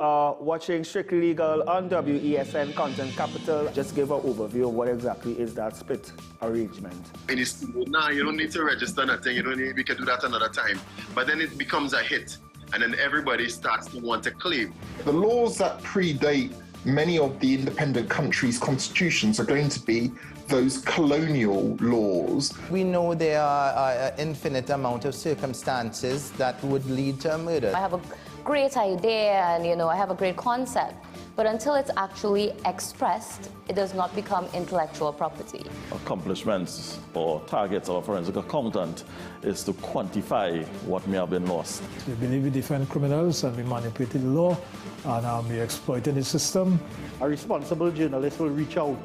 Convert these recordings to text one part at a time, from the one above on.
are watching Strictly Legal on WESN Content Capital. Just give an overview of what exactly is that split arrangement. Nah, you don't need to register nothing. You don't need, we can do that another time. But then it becomes a hit, and then everybody starts to want to claim. The laws that predate many of the independent countries' constitutions are going to be those colonial laws. We know there are an infinite amount of circumstances that would lead to a murder. I have a great idea and I have a great concept, but until it's actually expressed, it does not become intellectual property. Accomplishments or targets of a forensic accountant is to quantify what may have been lost. We believe in different criminals and we manipulated the law and we exploited the system. A responsible journalist will reach out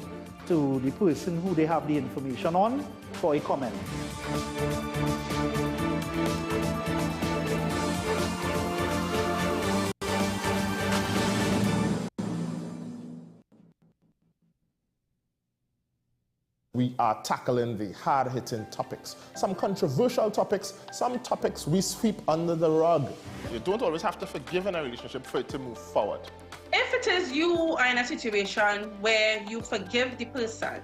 to the person who they have the information on for a comment. We are tackling the hard-hitting topics, some controversial topics, some topics we sweep under the rug. You don't always have to forgive in a relationship for it to move forward. If it is you are in a situation where you forgive the person,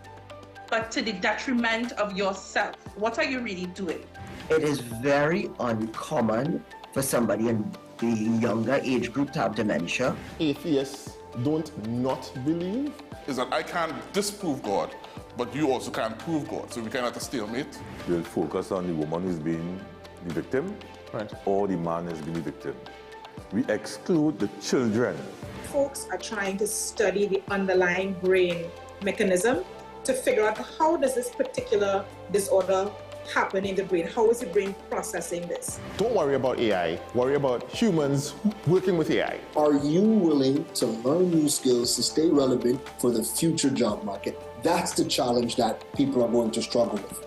but to the detriment of yourself, what are you really doing? It is very uncommon for somebody in the younger age group to have dementia. Atheists don't not believe. Is that I can't disprove God, but you also can't prove God, so we kind of have to stalemate. We'll focus on the woman who's being the victim, right, or the man who's being the victim. We exclude the children. Folks are trying to study the underlying brain mechanism to figure out how does this particular disorder happen in the brain? How is the brain processing this? Don't worry about AI, worry about humans working with AI. Are you willing to learn new skills to stay relevant for the future job market? That's the challenge that people are going to struggle with.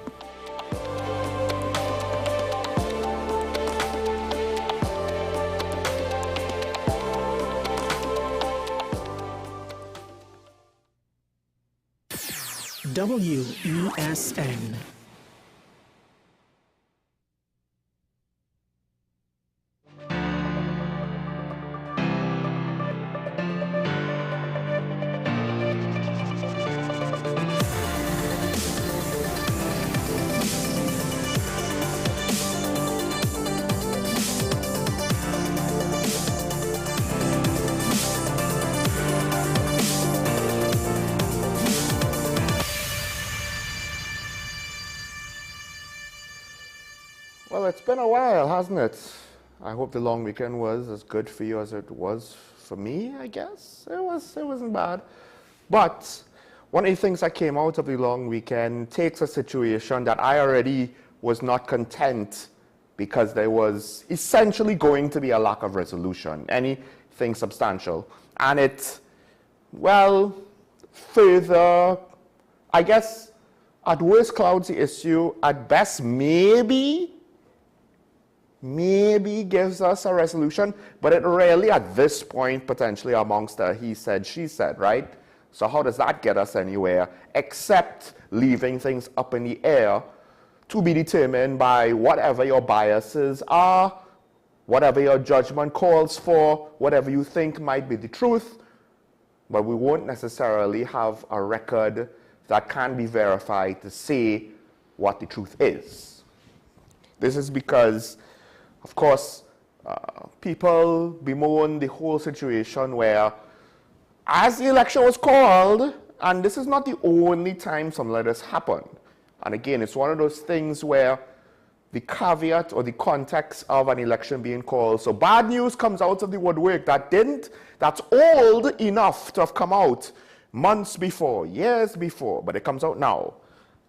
WESN. Well, it's been a while, hasn't it? I hope the long weekend was as good for you as it was for me, I guess. It wasn't bad. But one of the things that came out of the long weekend takes a situation that I already was not content because there was essentially going to be a lack of resolution, anything substantial. And it, well, further, I guess, at worst clouds the issue, at best maybe gives us a resolution, but it really at this point potentially amongst a he said, she said, right? So how does that get us anywhere except leaving things up in the air to be determined by whatever your biases are, whatever your judgment calls for, whatever you think might be the truth, but we won't necessarily have a record that can be verified to say what the truth is. This is because, of course, people bemoan the whole situation where, as the election was called, and this is not the only time something like this happened. And again, it's one of those things where the caveat or the context of an election being called, so bad news comes out of the woodwork that's old enough to have come out months before, years before, but it comes out now.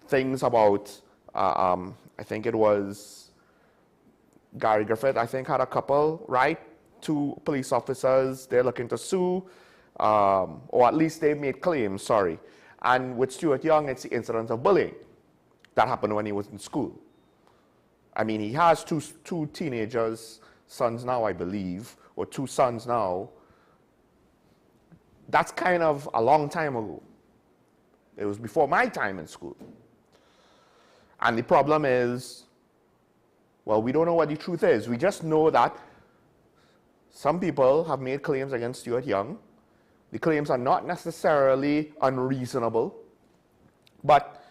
Things about, I think it was Gary Griffith, I think, had a couple, right? 2 police officers, they're looking to sue, or at least they made claims, sorry. And with Stuart Young, it's the incident of bullying that happened when he was in school. I mean, he has two teenagers, sons now, I believe, or 2 sons now. That's kind of a long time ago. It was before my time in school. And the problem is, well, we don't know what the truth is. We just know that Some people have made claims against Stuart Young. The claims are not necessarily unreasonable, but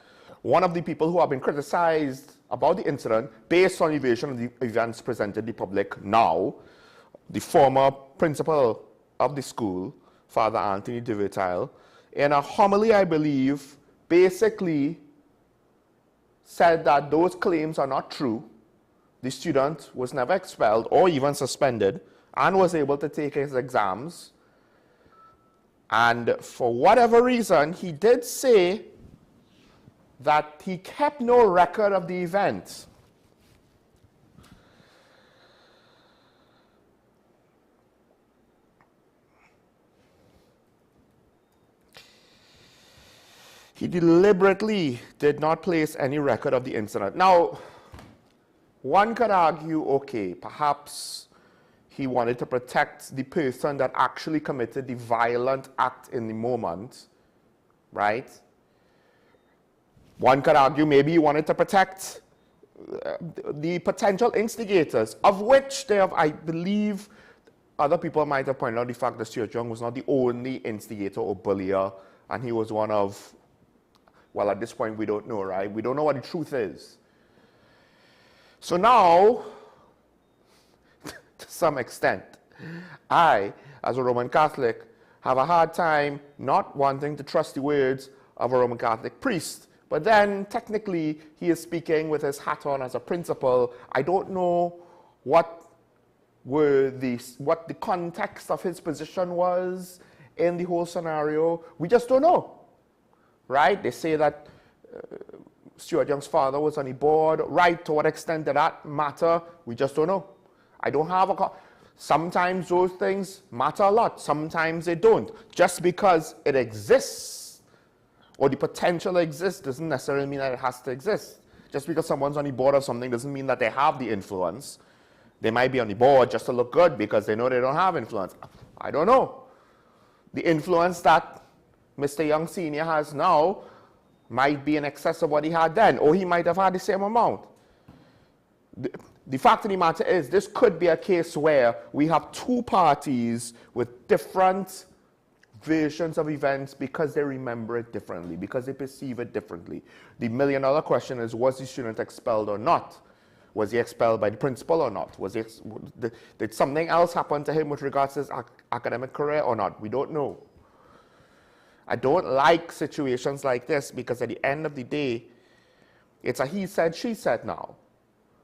one of the people who have been criticized about the incident based on the version of the events presented to the public now, the former principal of the school, Father Anthony Digicel, in a homily, I believe, basically said that those claims are not true. The student was never expelled or even suspended and was able to take his exams. And for whatever reason, he did say that he kept no record of the event. He deliberately did not place any record of the incident. Now, one could argue, okay, perhaps he wanted to protect the person that actually committed the violent act in the moment, right? One could argue maybe he wanted to protect the potential instigators, of which there have, I believe, other people might have pointed out the fact that Stuart Young was not the only instigator or bullier, and he was one of, well, at this point we don't know, right? We don't know what the truth is. So now, to some extent, I, as a Roman Catholic, have a hard time not wanting to trust the words of a Roman Catholic priest. But then, technically, he is speaking with his hat on as a principal. I don't know what the context of his position was in the whole scenario. We just don't know, right? They say that Stuart Young's father was on the board. Right, to what extent did that matter? We just don't know. I don't have a... Sometimes those things matter a lot. Sometimes they don't. Just because it exists or the potential exists doesn't necessarily mean that it has to exist. Just because someone's on the board of something doesn't mean that they have the influence. They might be on the board just to look good because they know they don't have influence. I don't know. The influence that Mr. Young Sr. has now might be in excess of what he had then, or he might have had the same amount. The fact of the matter is, this could be a case where we have two parties with different versions of events because they remember it differently, because they perceive it differently. The million-dollar question is, was the student expelled or not? Was he expelled by the principal or not? Did something else happen to him with regards to his academic career or not? We don't know. I don't like situations like this because at the end of the day, it's a he said, she said now.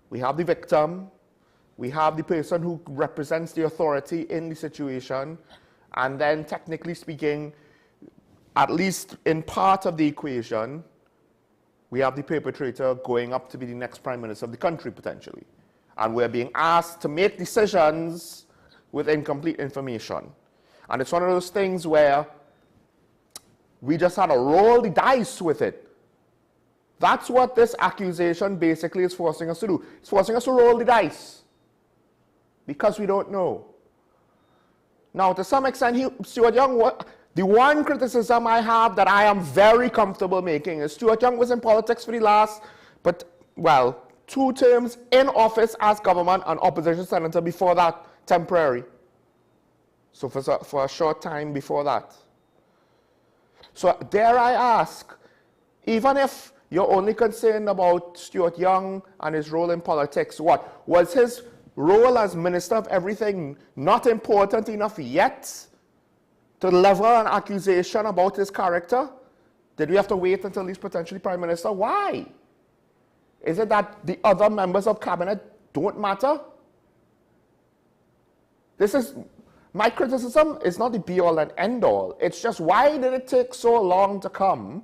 We have the victim, we have the person who represents the authority in the situation, and then technically speaking, at least in part of the equation, we have the perpetrator going up to be the next prime minister of the country potentially. And we're being asked to make decisions with incomplete information. And it's one of those things where we just had to roll the dice with it. That's what this accusation basically is forcing us to do. It's forcing us to roll the dice because we don't know. Now, to some extent, Stuart Young, the one criticism I have that I am very comfortable making is Stuart Young was in politics for the last, 2 terms in office as government and opposition senator before that, temporary. So for a short time before that. So dare I ask, even if you're only concerned about Stuart Young and his role in politics, what? Was his role as Minister of Everything not important enough yet to level an accusation about his character? Did we have to wait until he's potentially Prime Minister? Why? Is it that the other members of cabinet don't matter? My criticism is not the be-all and end-all. It's just, why did it take so long to come?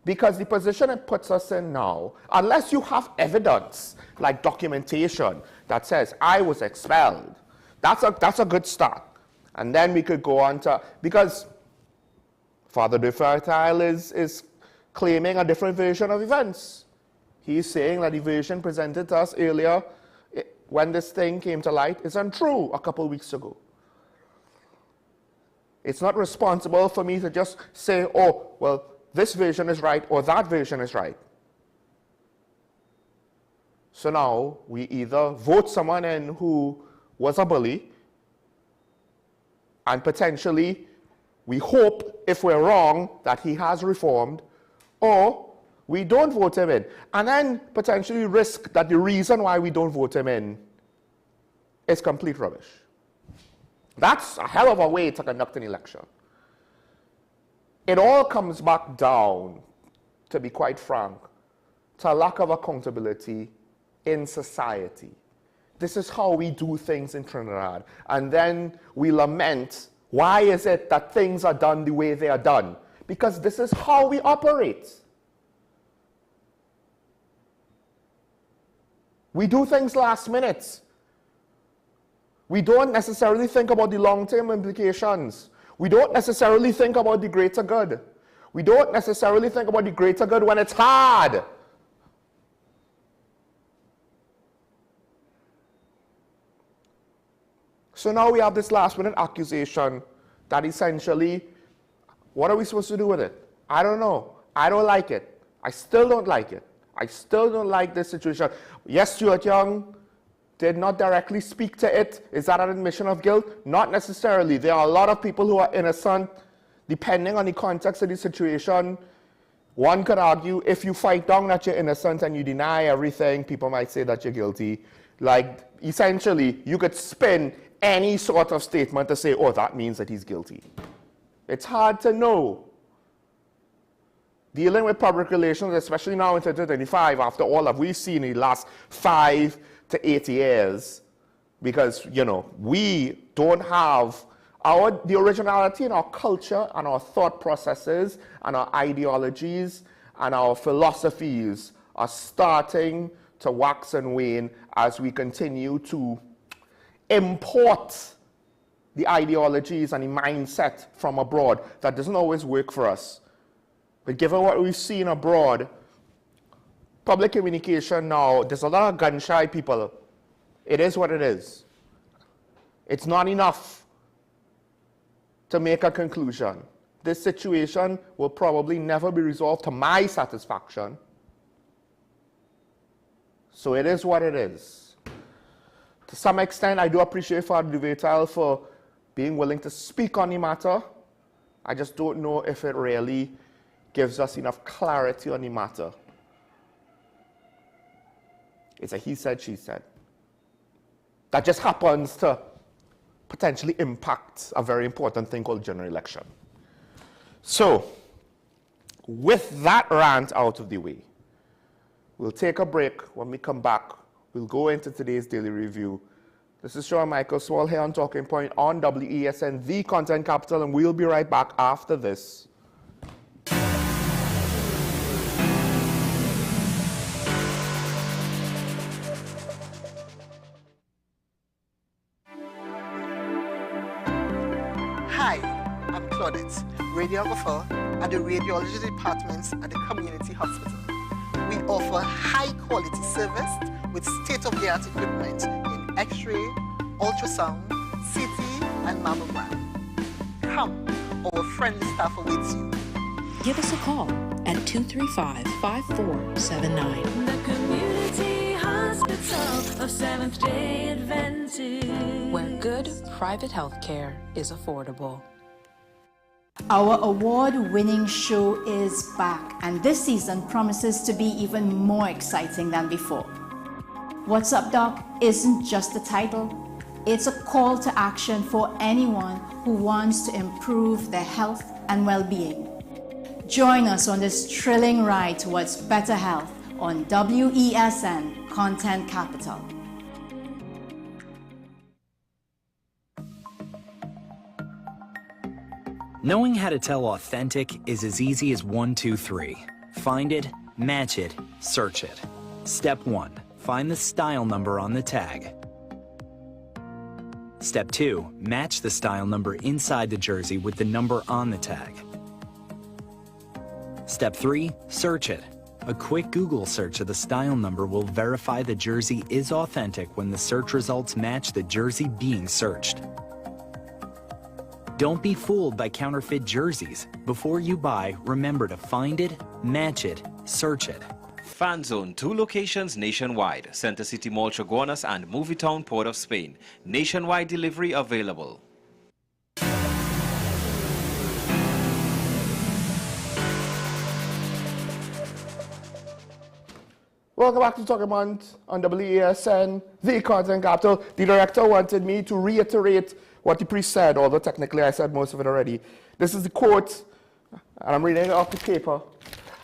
Because the position it puts us in now, unless you have evidence, like documentation, that says, I was expelled, that's a good start. And then we could go on to, because Father Digicel is claiming a different version of events. He's saying that the version presented to us earlier, when this thing came to light, is untrue a couple weeks ago. It's not responsible for me to just say, oh, well, this version is right or that version is right. So now we either vote someone in who was a bully, And potentially, we hope, if we're wrong, that he has reformed, or we don't vote him in. And then potentially risk that the reason why we don't vote him in is complete rubbish. That's a hell of a way to conduct an election. It all comes back down, to be quite frank, to a lack of accountability in society. This is how we do things in Trinidad. And then we lament, why is it that things are done the way they are done? Because this is how we operate. We do things last minute. We don't necessarily think about the long-term implications. We don't necessarily think about the greater good. We don't necessarily think about the greater good when it's hard. So now we have this last-minute accusation that essentially, what are we supposed to do with it? I don't know. I don't like it. I still don't like it. I still don't like this situation. Yes, Stuart Young did not directly speak to it. Is that an admission of guilt? Not necessarily. There are a lot of people who are innocent, depending on the context of the situation. One could argue, if you fight down that you're innocent and you deny everything, people might say that you're guilty. Like, essentially, you could spin any sort of statement to say, oh, that means that he's guilty. It's hard to know. Dealing with public relations, especially now in 2025, after all that we've seen in the last 5 to 8 years, because, you know, we don't have the originality in our culture and our thought processes and our ideologies and our philosophies are starting to wax and wane as we continue to import the ideologies and the mindset from abroad. That doesn't always work for us. But given what we've seen abroad, public communication now, there's a lot of gun-shy people. It is what it is. It's not enough to make a conclusion. This situation will probably never be resolved to my satisfaction. So it is what it is. To some extent, I do appreciate Father Duvetal for being willing to speak on the matter. I just don't know if it really gives us enough clarity on the matter. It's a he said, she said. That just happens to potentially impact a very important thing called general election. So, with that rant out of the way, we'll take a break. When we come back, we'll go into today's daily review. This is Sean Michael Swall here on Talking Point on WESN, the content capital, and we'll be right back after this. Hi, I'm Claudette, radiographer at the radiology departments at the community hospital. We offer high-quality service with state-of-the-art equipment in X-ray, ultrasound, CT, and mammogram. Come, our friendly staff awaits you. Give us a call at 235-5479. The Community Hospital of Seventh-day Adventist, where good private health care is affordable. Our award-winning show is back, and this season promises to be even more exciting than before. What's Up, Doc isn't just a title. It's a call to action for anyone who wants to improve their health and well-being. Join us on this thrilling ride towards better health on WESN Content Capital. Knowing how to tell authentic is as easy as 1, 2, 3. Find it, match it, search it. Step 1. Find the style number on the tag. Step 2. Match the style number inside the jersey with the number on the tag. Step 3. Search it. A quick Google search of the style number will verify the jersey is authentic when the search results match the jersey being searched. Don't be fooled by counterfeit jerseys. Before you buy, remember to find it, match it, search it. Fan Zone, 2 locations nationwide. Center City Mall, Chaguanas and Movie Town, Port of Spain. Nationwide delivery available. Welcome back to Talking About on WESN, the content capital. The director wanted me to reiterate what the priest said, although technically I said most of it already. This is the quote, and I'm reading it off the paper.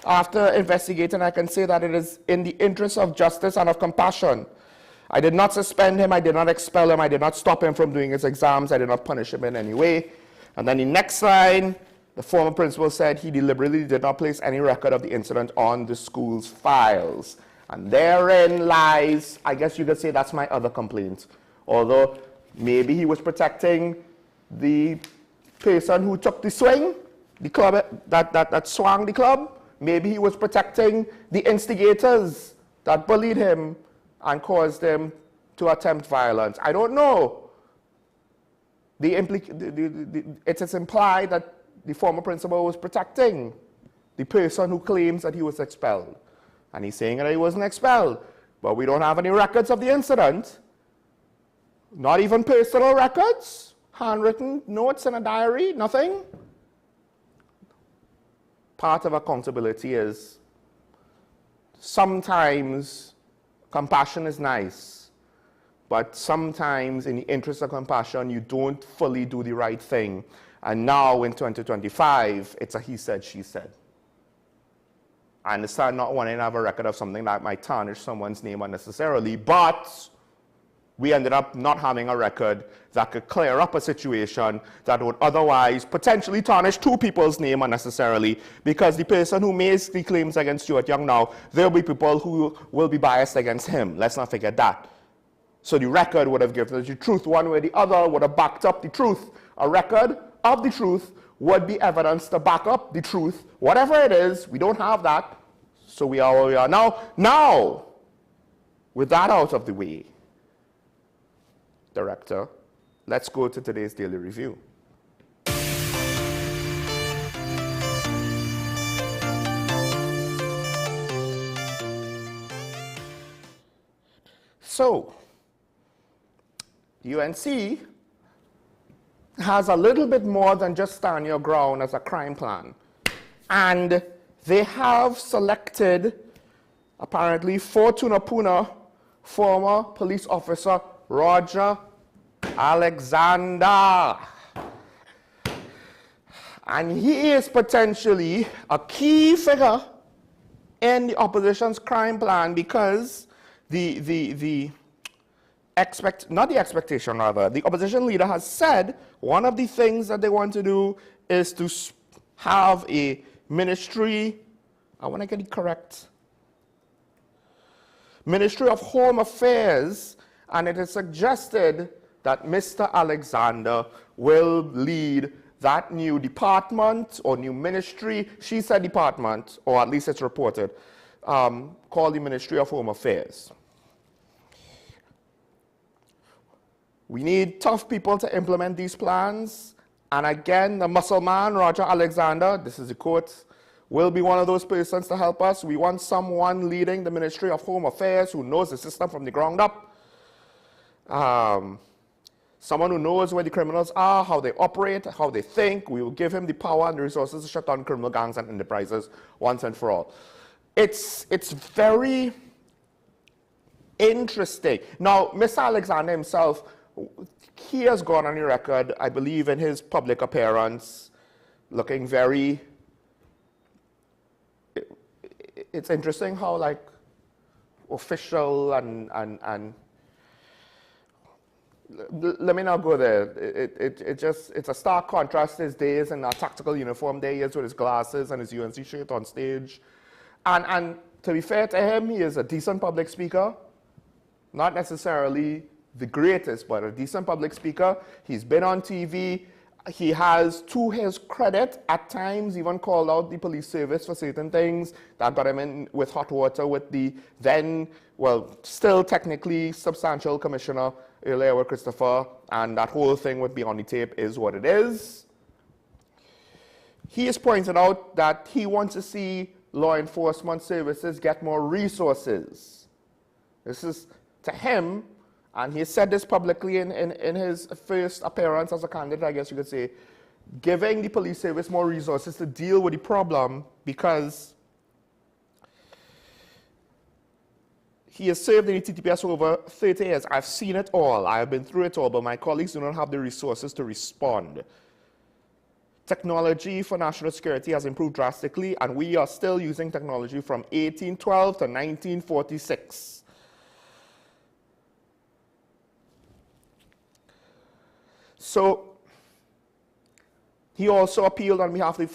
After investigating, I can say that it is in the interest of justice and of compassion. I did not suspend him, I did not expel him, I did not stop him from doing his exams, I did not punish him in any way. And then the next line, the former principal said he deliberately did not place any record of the incident on the school's files. And therein lies, I guess you could say that's my other complaint. Although maybe he was protecting the person who took the swing, the club that swung the club. Maybe he was protecting the instigators that bullied him and caused him to attempt violence. I don't know. It is implied that the former principal was protecting the person who claims that he was expelled. And he's saying that he wasn't expelled. But we don't have any records of the incident. Not even personal records, handwritten notes in a diary, nothing. Part of accountability is sometimes compassion is nice, but sometimes in the interest of compassion, you don't fully do the right thing. And now in 2025, it's a he said, she said. I understand not wanting to have a record of something that might tarnish someone's name unnecessarily, but we ended up not having a record that could clear up a situation that would otherwise potentially tarnish two people's name unnecessarily, because the person who makes the claims against Stuart Young now, there'll be people who will be biased against him. Let's not forget that. So the record would have given us the truth one way or the other, would have backed up the truth. A record of the truth would be evidence to back up the truth. Whatever it is, we don't have that. So we are where we are now. Now, with that out of the way, Director, let's go to today's daily review. So, UNC has a little bit more than just stand your ground as a crime plan. And they have selected, apparently, for Tunapuna, former police officer Roger Alexander. And he is potentially a key figure in the opposition's crime plan, because the opposition leader has said one of the things that they want to do is to have a ministry, I want to get it correct, Ministry of Home Affairs, and it is suggested that Mr. Alexander will lead that new department or new ministry. She said department, or at least it's reported, called the Ministry of Home Affairs. We need tough people to implement these plans. And again, the muscle man, Roger Alexander, this is the quote, will be one of those persons to help us. We want someone leading the Ministry of Home Affairs who knows the system from the ground up. Someone who knows where the criminals are, how they operate, how they think. We will give him the power and the resources to shut down criminal gangs and enterprises once and for all. It's very interesting. Now, Mr. Alexander himself, he has gone on the record, I believe, in his public appearance, looking very... It's interesting how, like, official and let me not go there. It's a stark contrast his days in a tactical uniform. There he is with his glasses and his UNC shirt on stage. And to be fair to him, he is a decent public speaker. Not necessarily the greatest, but a decent public speaker. He's been on TV. He has, to his credit, at times even called out the police service for certain things that got him in with hot water with the then, well, still technically substantial commissioner earlier with Christopher, and that whole thing with Beyond the Tape is what it is. He has pointed out that he wants to see law enforcement services get more resources. This is, to him, and he said this publicly in his first appearance as a candidate, I guess you could say, giving the police service more resources to deal with the problem, because He has served in the TTPS for over 30 years. I've seen it all. I have been through it all, but my colleagues do not have the resources to respond. Technology for national security has improved drastically, and we are still using technology from 1812 to 1946. So he also appealed on behalf of the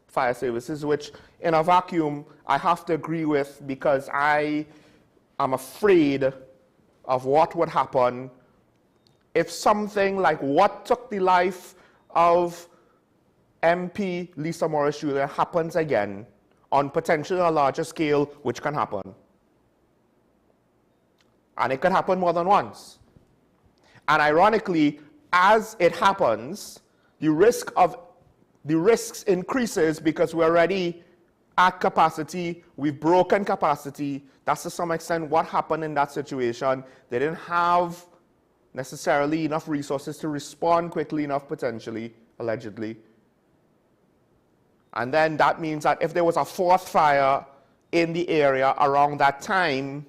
fire services, which in a vacuum I have to agree with, because I am afraid of what would happen if something like what took the life of MP Lisa Morris Jr. happens again on potentially a larger scale, which can happen. And it could happen more than once. And ironically, as it happens, the risks increases because we're already at capacity, we've broken capacity. That's to some extent what happened in that situation. They didn't have necessarily enough resources to respond quickly enough, potentially, allegedly. And then that means that if there was a fourth fire in the area around that time,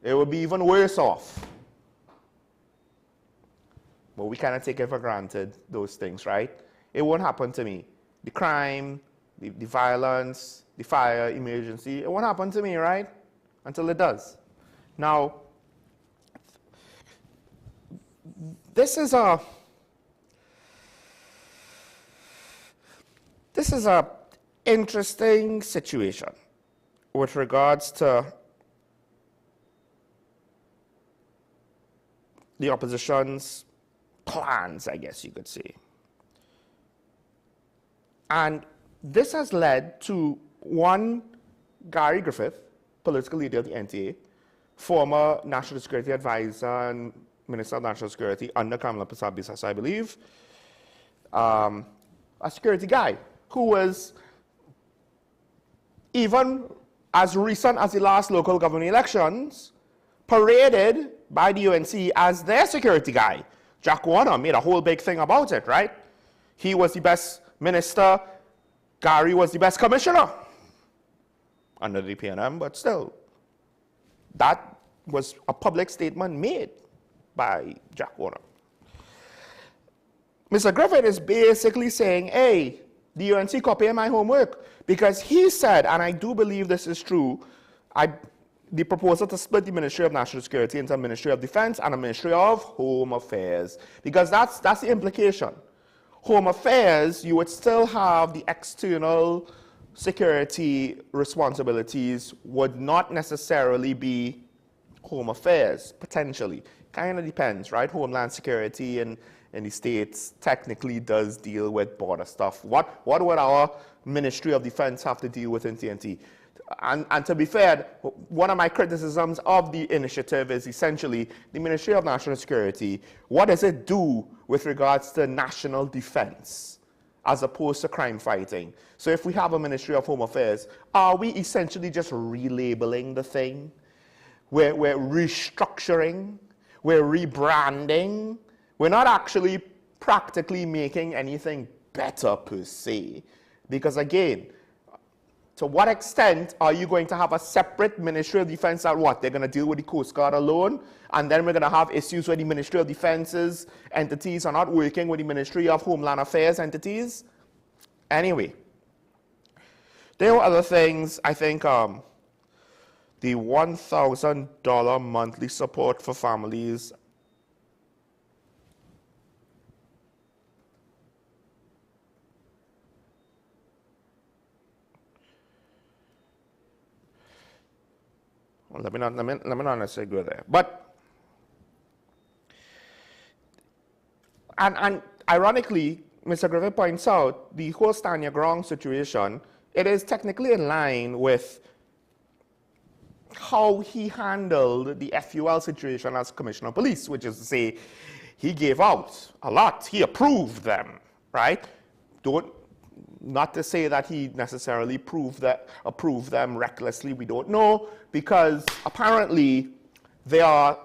it would be even worse off. But we cannot take it for granted, those things, right? It won't happen to me. The crime, the violence, the fire, emergency, it won't happen to me, right? Until it does. Now, this is a interesting situation with regards to the opposition's plans, I guess you could say. And this has led to one, Gary Griffith, political leader of the NTA, former National Security Advisor and Minister of National Security under Kamala Persad-Bissess, I believe, a security guy who was, even as recent as the last local government elections, paraded by the UNC as their security guy. Jack Warner made a whole big thing about it, right? He was the best minister, Gary was the best commissioner under the PNM, but still, that was a public statement made by Jack Warner. Mr. Griffith is basically saying, hey, the UNC copying my homework, because he said, and I do believe this is true, the proposal to split the Ministry of National Security into a Ministry of Defense and a Ministry of Home Affairs, because that's the implication. Home Affairs, you would still have the external security responsibilities, would not necessarily be Home Affairs, potentially. Kind of depends, right? Homeland Security in the States technically does deal with border stuff. What would our Ministry of Defense have to deal with in TNT? And to be fair, one of my criticisms of the initiative is essentially the Ministry of National Security. What does it do with regards to national defense as opposed to crime fighting? So if we have a Ministry of Home Affairs, are we essentially just relabeling the thing? We're restructuring, we're rebranding. We're not actually practically making anything better per se. Because again, to what extent are you going to have a separate Ministry of Defense that what? They're going to deal with the Coast Guard alone, and then we're going to have issues where the Ministry of Defense's entities are not working with the Ministry of Homeland Affairs entities? Anyway, there were other things. I think the $1,000 monthly support for families. Well, let me not necessarily go there. But, and ironically, Mr. Griffith points out, the whole stand your ground situation, it is technically in line with how he handled the FUL situation as Commissioner of Police, which is to say, he gave out a lot. He approved them, right? Not to say that he necessarily approved them recklessly, we don't know, because apparently there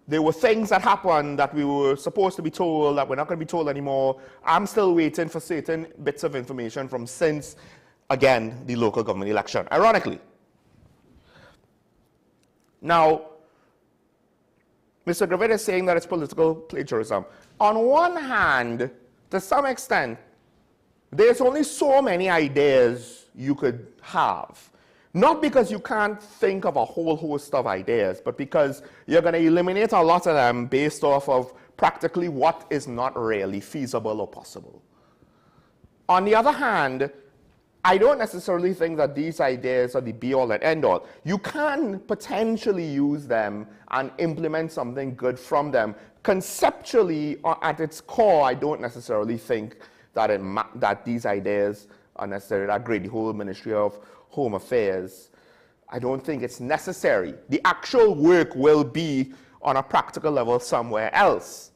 were things that happened that we were supposed to be told that we're not going to be told anymore. I'm still waiting for certain bits of information from since, again, the local government election, ironically. Now, Mr. Griffith is saying that it's political plagiarism. On one hand, to some extent, there's only so many ideas you could have. Not because you can't think of a whole host of ideas, but because you're going to eliminate a lot of them based off of practically what is not really feasible or possible. On the other hand, I don't necessarily think that these ideas are the be-all and end-all. You can potentially use them and implement something good from them. Conceptually, or at its core, I don't necessarily think that, that these ideas are necessary. That great, the whole Ministry of Home Affairs, I don't think it's necessary. The actual work will be on a practical level somewhere else.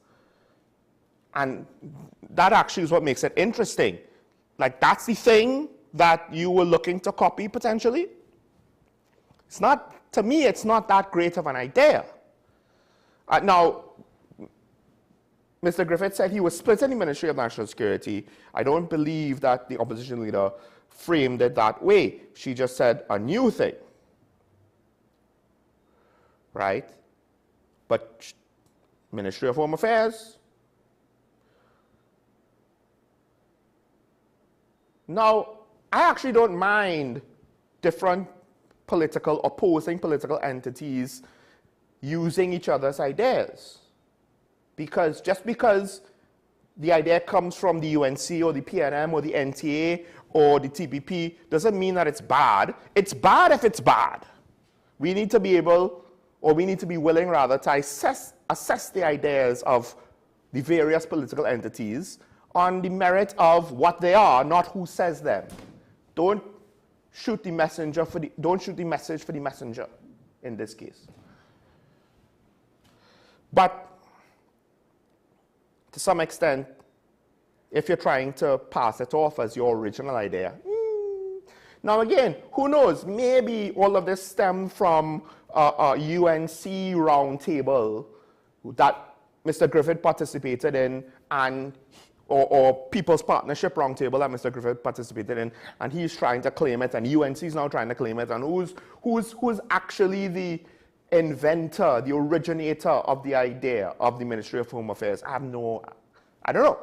And that actually is what makes it interesting. Like, that's the thing that you were looking to copy potentially. It's not, to me, it's not that great of an idea. Now, Mr. Griffith said he was splitting the Ministry of National Security. I don't believe that the opposition leader framed it that way. She just said a new thing, right? But Ministry of Home Affairs. Now, I actually don't mind different opposing political entities using each other's ideas. Because just because the idea comes from the UNC or the PNM or the NTA or the TPP doesn't mean that it's bad. It's bad if it's bad. We need to be able, or we need to be willing rather, to assess the ideas of the various political entities on the merit of what they are, not who says them. Don't shoot the messenger don't shoot the message for the messenger in this case. But to some extent, if you're trying to pass it off as your original idea, now again, who knows? Maybe all of this stemmed from a UNC roundtable that Mr. Griffith participated in, and or People's Partnership Roundtable that Mr. Griffith participated in, and he's trying to claim it, and UNC is now trying to claim it, and who's actually the inventor, the originator of the idea of the Ministry of Home Affairs? I don't know.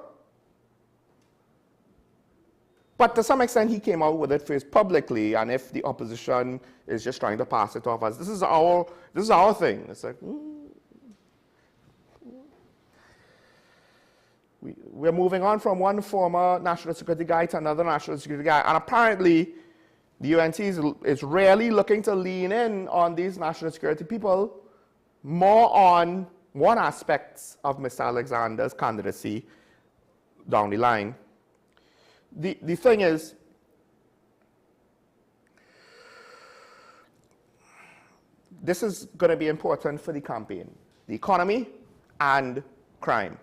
But to some extent, he came out with it first publicly, and if the opposition is just trying to pass it off as this is our thing, it's like, we're moving on from one former national security guy to another national security guy, and apparently the UNC is really looking to lean in on these national security people more on one aspect of Mr. Alexander's candidacy down the line. The thing is, this is going to be important for the campaign. The economy and crime.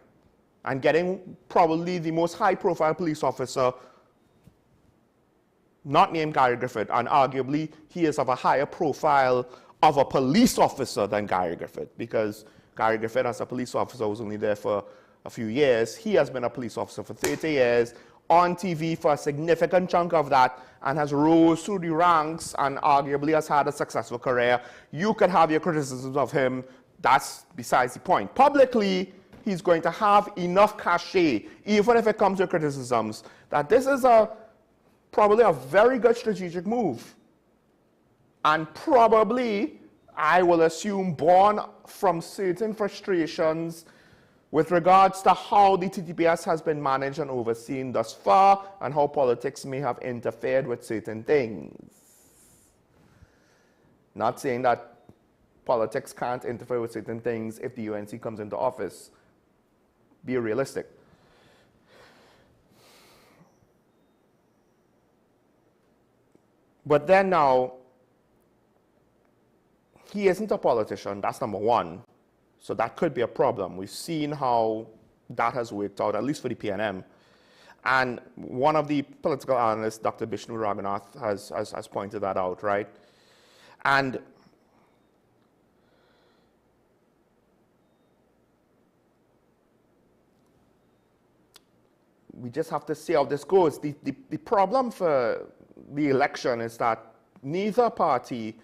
And getting probably the most high-profile police officer, not named Gary Griffith, and arguably he is of a higher profile of a police officer than Gary Griffith, because Gary Griffith as a police officer was only there for a few years. He has been a police officer for 30 years, on TV for a significant chunk of that, and has rose through the ranks and arguably has had a successful career. You could have your criticisms of him. That's besides the point. Publicly, he's going to have enough cachet, even if it comes to criticisms, that this is probably a very good strategic move. And probably, I will assume, born from certain frustrations with regards to how the TTPS has been managed and overseen thus far, and how politics may have interfered with certain things. Not saying that politics can't interfere with certain things if the UNC comes into office. Be realistic. But then now, he isn't a politician, that's number one. So that could be a problem. We've seen how that has worked out, at least for the PNM. And one of the political analysts, Dr. Bishnu Raghunath, has pointed that out, right? And we just have to see how this goes. The problem for the election is that neither party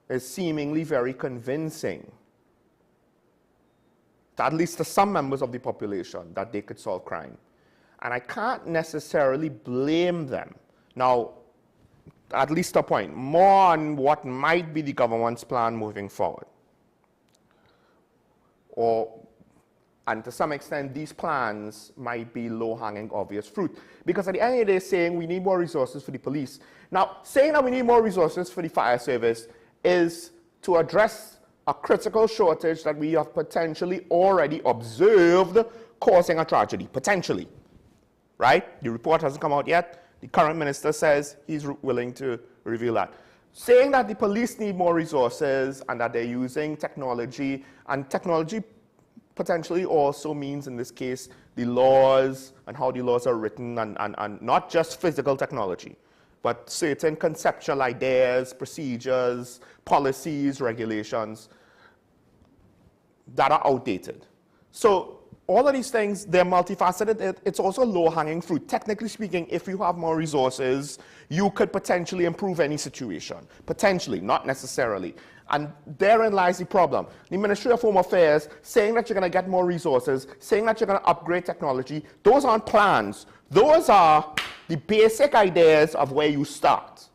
is seemingly very convincing, at least to some members of the population, that they could solve crime. And I can't necessarily blame them. Now, at least a point, more on what might be the government's plan moving forward. And to some extent, these plans might be low-hanging, obvious fruit. Because at the end of the day, saying we need more resources for the police. Now, saying that we need more resources for the fire service is to address a critical shortage that we have potentially already observed causing a tragedy, potentially. Right? The report hasn't come out yet. The current minister says he's willing to reveal that. Saying that the police need more resources and that they're using technology, and technology potentially also means, in this case, the laws and how the laws are written, and not just physical technology, but certain conceptual ideas, procedures, policies, regulations that are outdated. So all of these things, they're multifaceted. It's also low-hanging fruit. Technically speaking, if you have more resources, you could potentially improve any situation. Potentially, not necessarily. And therein lies the problem. The Ministry of Home Affairs saying that you're going to get more resources, saying that you're going to upgrade technology, those aren't plans. Those are the basic ideas of where you start.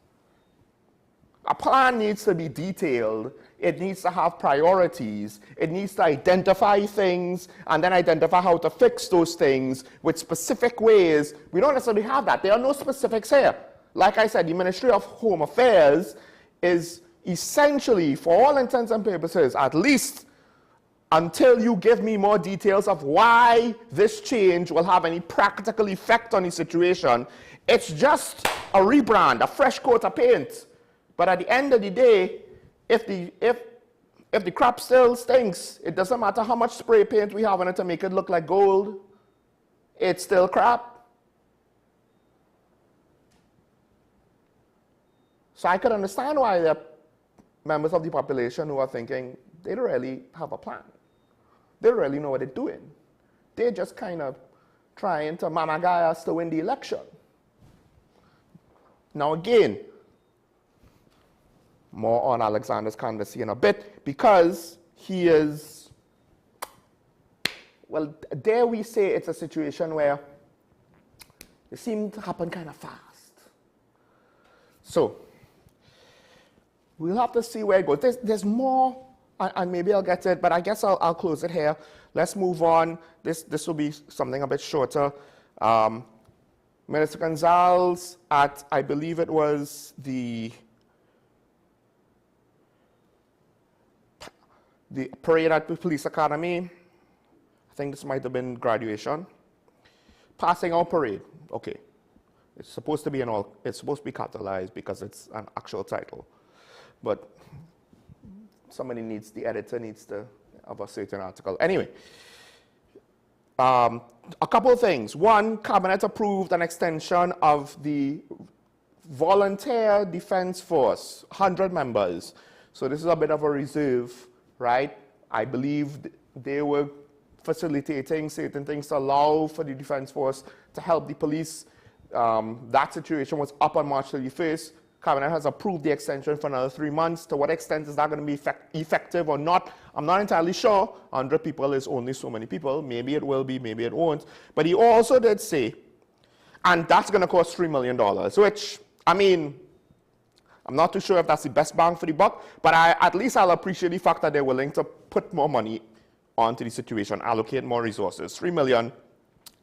A plan needs to be detailed. It needs to have priorities. It needs to identify things and then identify how to fix those things with specific ways. We don't necessarily have that. There are no specifics here. Like I said, the Ministry of Home Affairs is essentially, for all intents and purposes, at least until you give me more details of why this change will have any practical effect on the situation, it's just a rebrand, a fresh coat of paint. But at the end of the day, if the crap still stinks, it doesn't matter how much spray paint we have on it to make it look like gold, it's still crap. So I could understand why there are members of the population who are thinking they don't really have a plan. They don't really know what they're doing. They're just kind of trying to mamagaya us to win the election. Now again, more on Alexander's candidacy in a bit, because he is, well, dare we say it's a situation where it seemed to happen kind of fast. So, we'll have to see where it goes. There's more, and maybe I'll get to it, but I guess I'll close it here. Let's move on. This will be something a bit shorter. Minister Gonzalez at, I believe it was the parade at the police academy. I think this might have been graduation. Passing out parade. Okay. It's supposed to be it's supposed to be capitalized because it's an actual title. But the editor needs to have a certain article. Anyway, a couple of things. One, Cabinet approved an extension of the Volunteer Defense Force, 100 members. So this is a bit of a reserve, right? I believe they were facilitating certain things to allow for the Defense Force to help the police. That situation was up on March 31st. Cabinet has approved the extension for another 3 months. To what extent is that going to be effective or not? I'm not entirely sure. 100 people is only so many people. Maybe it will be, maybe it won't. But he also did say, and that's going to cost $3 million, which, I mean, I'm not too sure if that's the best bang for the buck, but at least I'll appreciate the fact that they're willing to put more money onto the situation, allocate more resources. $3 million,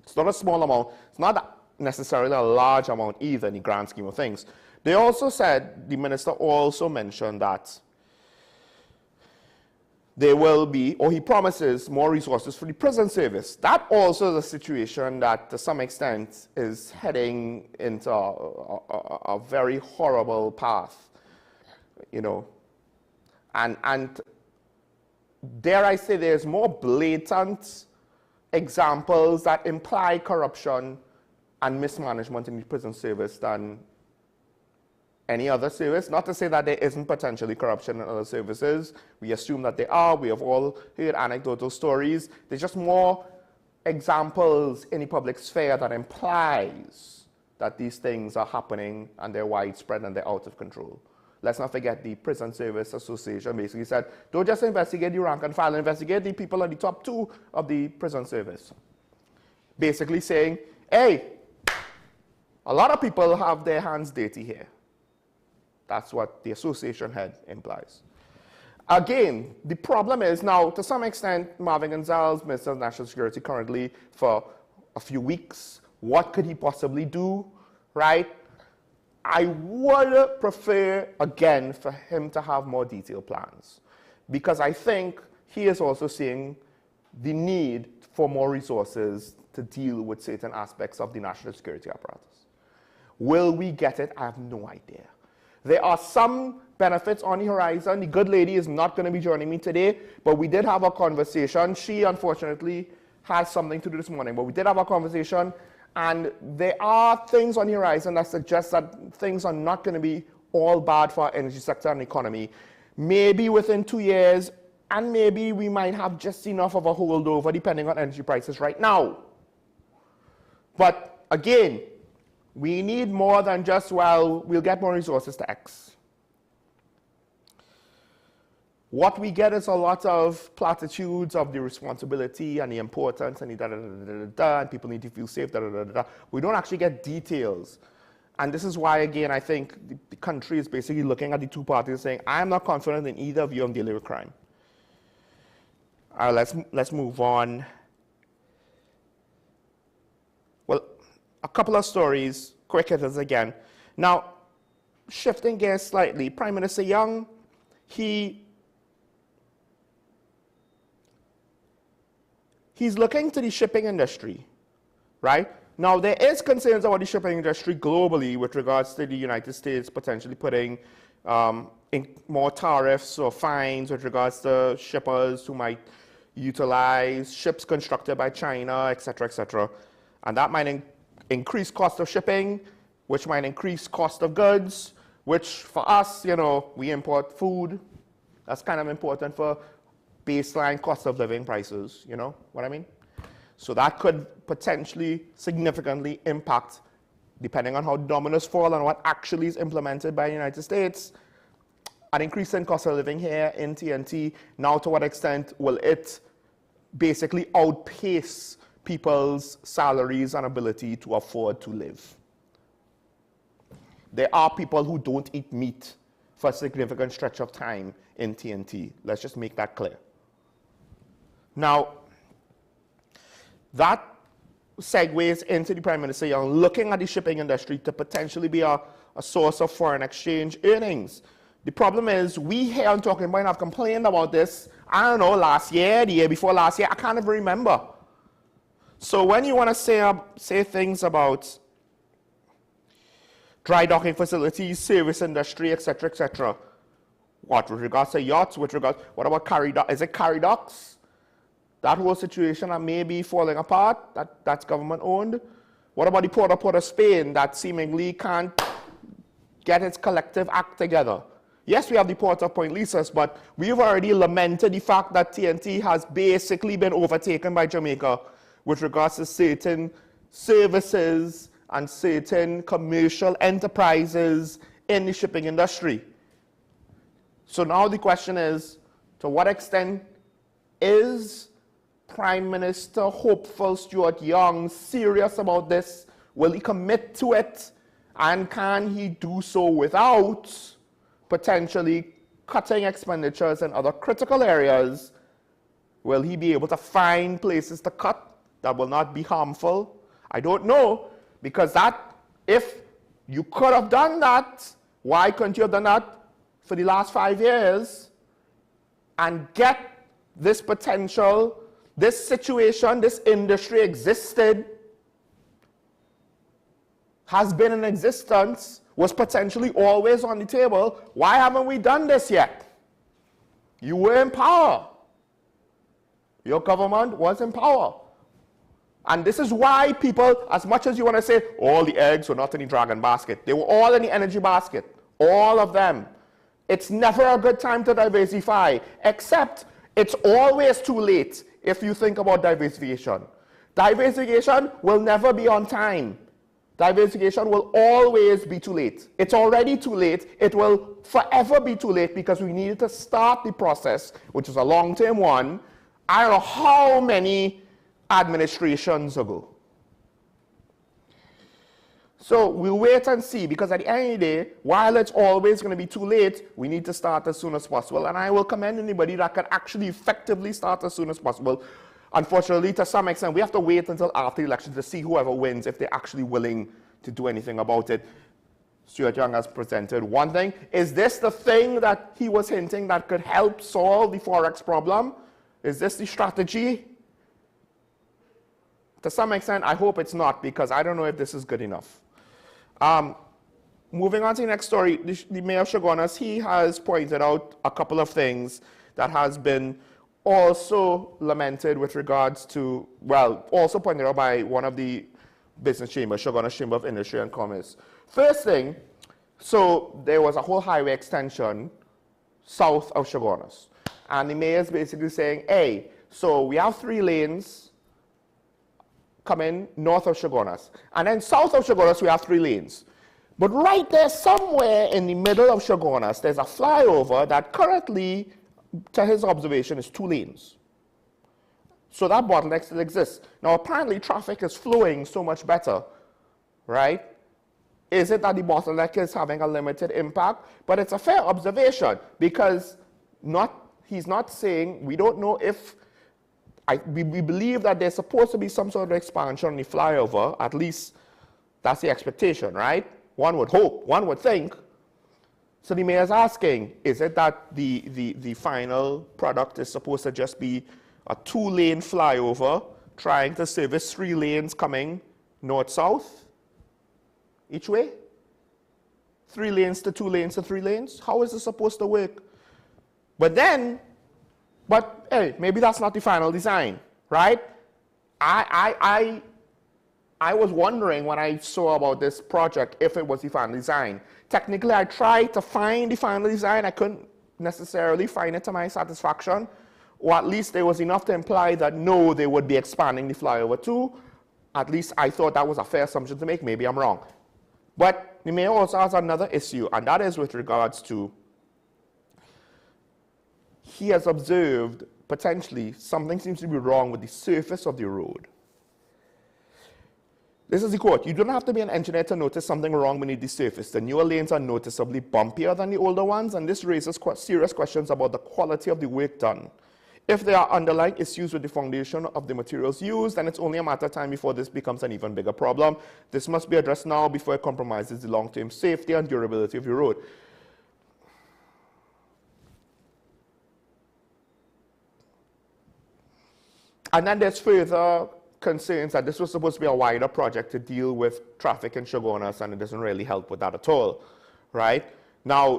it's not a small amount. It's not necessarily a large amount either in the grand scheme of things. They also said, the minister also mentioned that there will be, or he promises, more resources for the prison service. That also is a situation that, to some extent, is heading into a very horrible path, you know. And dare I say, there's more blatant examples that imply corruption and mismanagement in the prison service than any other service. Not to say that there isn't potentially corruption in other services. We assume that there are. We have all heard anecdotal stories. There's just more examples in the public sphere that implies that these things are happening and they're widespread and they're out of control. let's not forget the Prison Service Association basically said, don't just investigate the rank and file, investigate the people at the top 2 of the prison service. Basically saying, hey, a lot of people have their hands dirty here. That's what the association head implies. Again, the problem is now, to some extent, Marvin Gonzalez, Minister of National Security currently for a few weeks. What could he possibly do, right? I would prefer, again, for him to have more detailed plans, because I think he is also seeing the need for more resources to deal with certain aspects of the national security apparatus. Will we get it? I have no idea. There are some benefits on the horizon. The good lady is not going to be joining me today, but we did have a conversation. She, unfortunately, has something to do this morning, but we did have a conversation, and there are things on the horizon that suggest that things are not going to be all bad for our energy sector and economy. Maybe within 2 years, and maybe we might have just enough of a holdover depending on energy prices right now. But again, we need more than just, well, we'll get more resources to X. What we get is a lot of platitudes of the responsibility and the importance and the da-da-da-da-da-da, and people need to feel safe, da-da-da-da-da. We don't actually get details. And this is why, again, I think the country is basically looking at the two parties saying, I'm not confident in either of you on dealing with crime. Let's move on. Well, a couple of stories, quick hitters again. Now, shifting gears slightly, Prime Minister Young, he's looking to the shipping industry, right? Now, there is concerns about the shipping industry globally with regards to the United States potentially putting in more tariffs or fines with regards to shippers who might utilize ships constructed by China, et cetera, and that might increase cost of shipping, which might increase cost of goods, which for us, you know, we import food. That's kind of important for baseline cost of living prices, you know what I mean? So that could potentially significantly impact, depending on how dominoes fall and what actually is implemented by the United States, an increase in cost of living here in TNT. Now, to what extent will it basically outpace people's salaries and ability to afford to live? There are people who don't eat meat for a significant stretch of time in TNT. Let's just make that clear. Now, that segues into the Prime Minister Young looking at the shipping industry to potentially be a source of foreign exchange earnings. The problem is, we here on Talking Point have complained about this, I don't know, last year, the year before last year, I can't even remember. So when you want to say things about dry docking facilities, service industry, et cetera, what, with regards to yachts, what about carry docks? Is it carry docks? That whole situation that may be falling apart, that's government owned. What about the Port of Spain that seemingly can't get its collective act together? Yes, we have the Port of Point leases, but we've already lamented the fact that TNT has basically been overtaken by Jamaica with regards to certain services and certain commercial enterprises in the shipping industry. So now the question is, to what extent is Prime Minister hopeful Stuart Young serious about this? Will he commit to it? And can he do so without potentially cutting expenditures in other critical areas? Will he be able to find places to cut that will not be harmful? I don't know, because that, if you could have done that, why couldn't you have done that for the last 5 years and get this potential, this situation, this industry existed, has been in existence, was potentially always on the table. Why haven't we done this yet? You were in power. Your government was in power. And this is why people, as much as you want to say, all the eggs were not in the dragon basket, they were all in the energy basket, all of them. It's never a good time to diversify, except it's always too late if you think about diversification. Diversification will never be on time. Diversification will always be too late. It's already too late. It will forever be too late because we needed to start the process, which is a long-term one, I don't know how many administrations ago. So we'll wait and see, because at the end of the day, while it's always going to be too late, we need to start as soon as possible. And I will commend anybody that can actually effectively start as soon as possible. Unfortunately, to some extent, we have to wait until after the election to see whoever wins, if they're actually willing to do anything about it. Stuart Young has presented one thing. Is this the thing that he was hinting that could help solve the Forex problem? Is this the strategy? To some extent, I hope it's not, because I don't know if this is good enough. Moving on to the next story, the mayor of Chaguanas, he has pointed out a couple of things that has been also lamented with regards to, well, also pointed out by one of the business chambers, Chaguanas Chamber of Industry and Commerce. First thing, so there was a whole highway extension south of Chaguanas. And the mayor is basically saying, hey, so we have 3 lanes coming north of Chaguanas. And then south of Chaguanas, we have 3 lanes. But right there, somewhere in the middle of Chaguanas, there's a flyover that currently, to his observation, is 2 lanes. So that bottleneck still exists. Now, apparently, traffic is flowing so much better, right? Is it that the bottleneck is having a limited impact? But it's a fair observation, because he's not saying, we don't know if, we believe that there's supposed to be some sort of expansion on the flyover, at least that's the expectation, right? One would hope, one would think. So the mayor's asking, is it that the final product is supposed to just be a 2-lane flyover trying to service 3 lanes coming north-south each way? 3 lanes to 2 lanes to 3 lanes? How is it supposed to work? But hey, maybe that's not the final design, right? I was wondering when I saw about this project if it was the final design. Technically, I tried to find the final design. I couldn't necessarily find it to my satisfaction, or at least there was enough to imply that no, they would be expanding the flyover too. At least I thought that was a fair assumption to make. Maybe I'm wrong. But the mayor also has another issue, and that is with regards to, he has observed potentially something seems to be wrong with the surface of the road. This is the quote: "You don't have to be an engineer to notice something wrong beneath the surface. The newer lanes are noticeably bumpier than the older ones, and this raises serious questions about the quality of the work done. If there are underlying issues with the foundation of the materials used, then it's only a matter of time before this becomes an even bigger problem. This must be addressed now before it compromises the long-term safety and durability of your road." And then there's further concerns that this was supposed to be a wider project to deal with traffic in Chaguanas, and it doesn't really help with that at all, right? Now,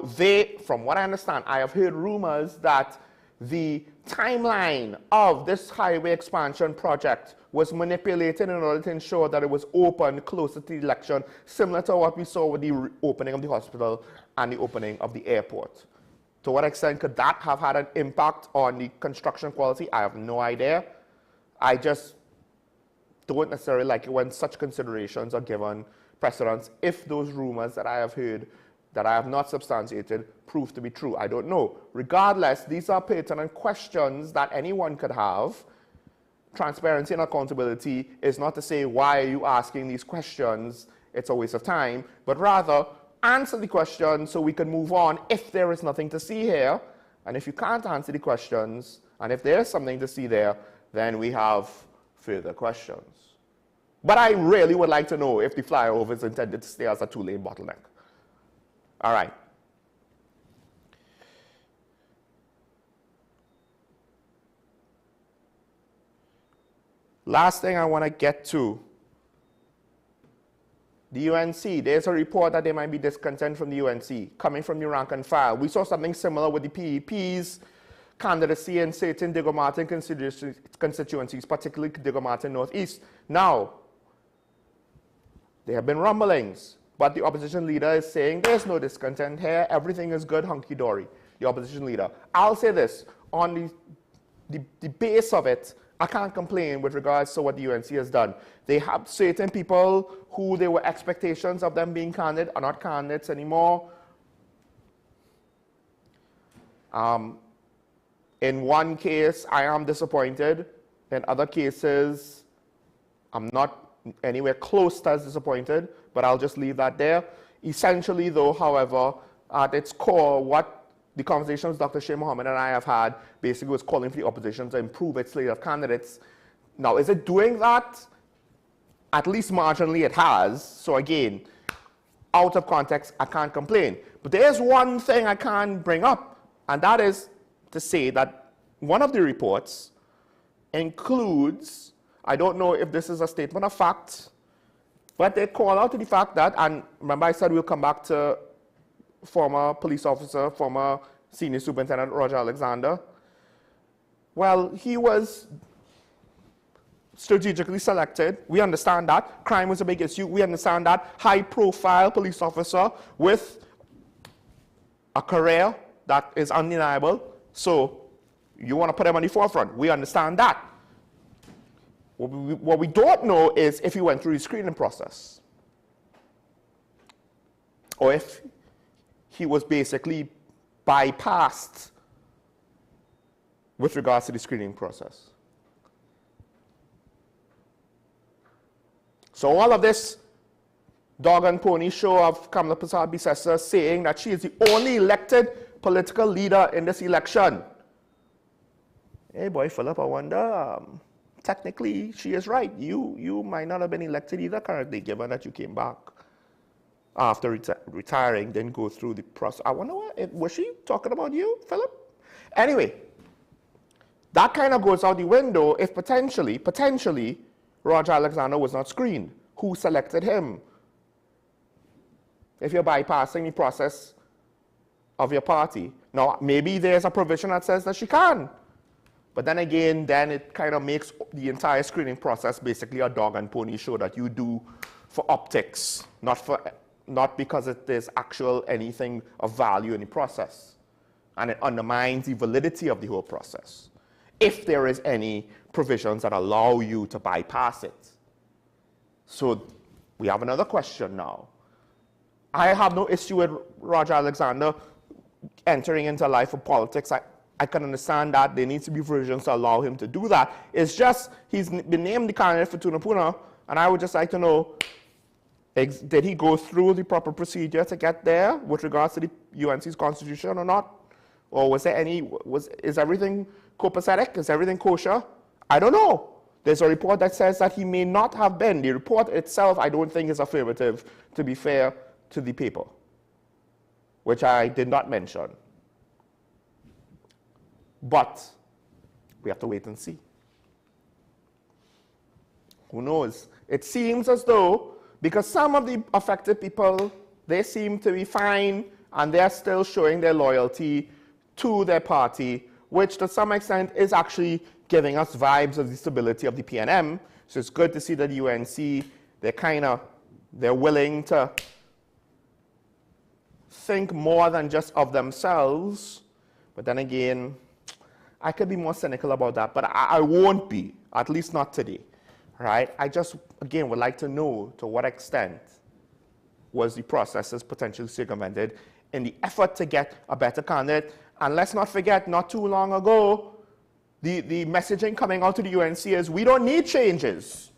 from what I understand, I have heard rumors that the timeline of this highway expansion project was manipulated in order to ensure that it was open closer to the election, similar to what we saw with the opening of the hospital and the opening of the airport. To what extent could that have had an impact on the construction quality? I have no idea. I just don't necessarily like it when such considerations are given precedence if those rumors that I have heard that I have not substantiated prove to be true. I don't know. Regardless, these are pertinent questions that anyone could have. Transparency and accountability is not to say, why are you asking these questions? It's a waste of time, but rather answer the question so we can move on if there is nothing to see here. And if you can't answer the questions, and if there is something to see there, then we have further questions. But I really would like to know if the flyover is intended to stay as a 2-lane bottleneck. All right. Last thing I want to get to, the UNC. There's a report that there might be discontent from the UNC coming from the rank and file. We saw something similar with the PEP's candidacy in certain Diego Martin constituencies, particularly Diego Martin Northeast. Now, there have been rumblings, but the opposition leader is saying there's no discontent here, everything is good, hunky-dory, the opposition leader. I'll say this, on the base of it, I can't complain with regards to what the UNC has done. They have certain people who there were expectations of them being candid are not candidates anymore. In one case, I am disappointed. In other cases, I'm not anywhere close to as disappointed, but I'll just leave that there. Essentially, though, however, at its core, what the conversations Dr. Sheikh Mohammed and I have had basically was calling for the opposition to improve its slate of candidates. Now, is it doing that? At least marginally it has. So again, out of context, I can't complain. But there's one thing I can bring up, and that is to say that one of the reports includes, I don't know if this is a statement of fact, but they call out to the fact that, and remember I said we'll come back to former police officer, former senior superintendent Roger Alexander. Well, he was strategically selected. We understand that. Crime was a big issue. We understand that. High-profile police officer with a career that is undeniable. So you want to put him on the forefront. We understand that. What we don't know is if he went through the screening process, or if he was basically bypassed with regards to the screening process. So all of this dog and pony show of Kamala Prasad-Bissessar saying that she is the only elected political leader in this election. Hey boy, Philip, I wonder, technically she is right. You might not have been elected either currently, given that you came back after retiring, then go through the process. I wonder, was she talking about you, Philip? Anyway, that kind of goes out the window if potentially, Roger Alexander was not screened. Who selected him? If you're bypassing the process of your party. Now, maybe there's a provision that says that she can. But then again, then it kind of makes the entire screening process basically a dog and pony show that you do for optics, not because there's actual anything of value in the process. And it undermines the validity of the whole process, if there is any provisions that allow you to bypass it. So we have another question now. I have no issue with Roger Alexander entering into life of politics. I can understand that there needs to be provisions to allow him to do that. It's just he's been named the candidate for Tunapuna, and I would just like to know, did he go through the proper procedure to get there with regards to the UNC's constitution or not? Or was there is everything copacetic? Is everything kosher? I don't know. There's a report that says that he may not have been. The report itself, I don't think is affirmative, to be fair to the paper, which I did not mention. But we have to wait and see. Who knows? It seems as though, because some of the affected people, they seem to be fine, and they're still showing their loyalty to their party, which to some extent is actually giving us vibes of the stability of the PNM. So it's good to see that the UNC, they're willing to think more than just of themselves. But then again, I could be more cynical about that, but I won't be, at least not today, right? I just, again, would like to know to what extent was the processes potentially circumvented in the effort to get a better candidate. And let's not forget, not too long ago, the messaging coming out to the UNC is, we don't need changes.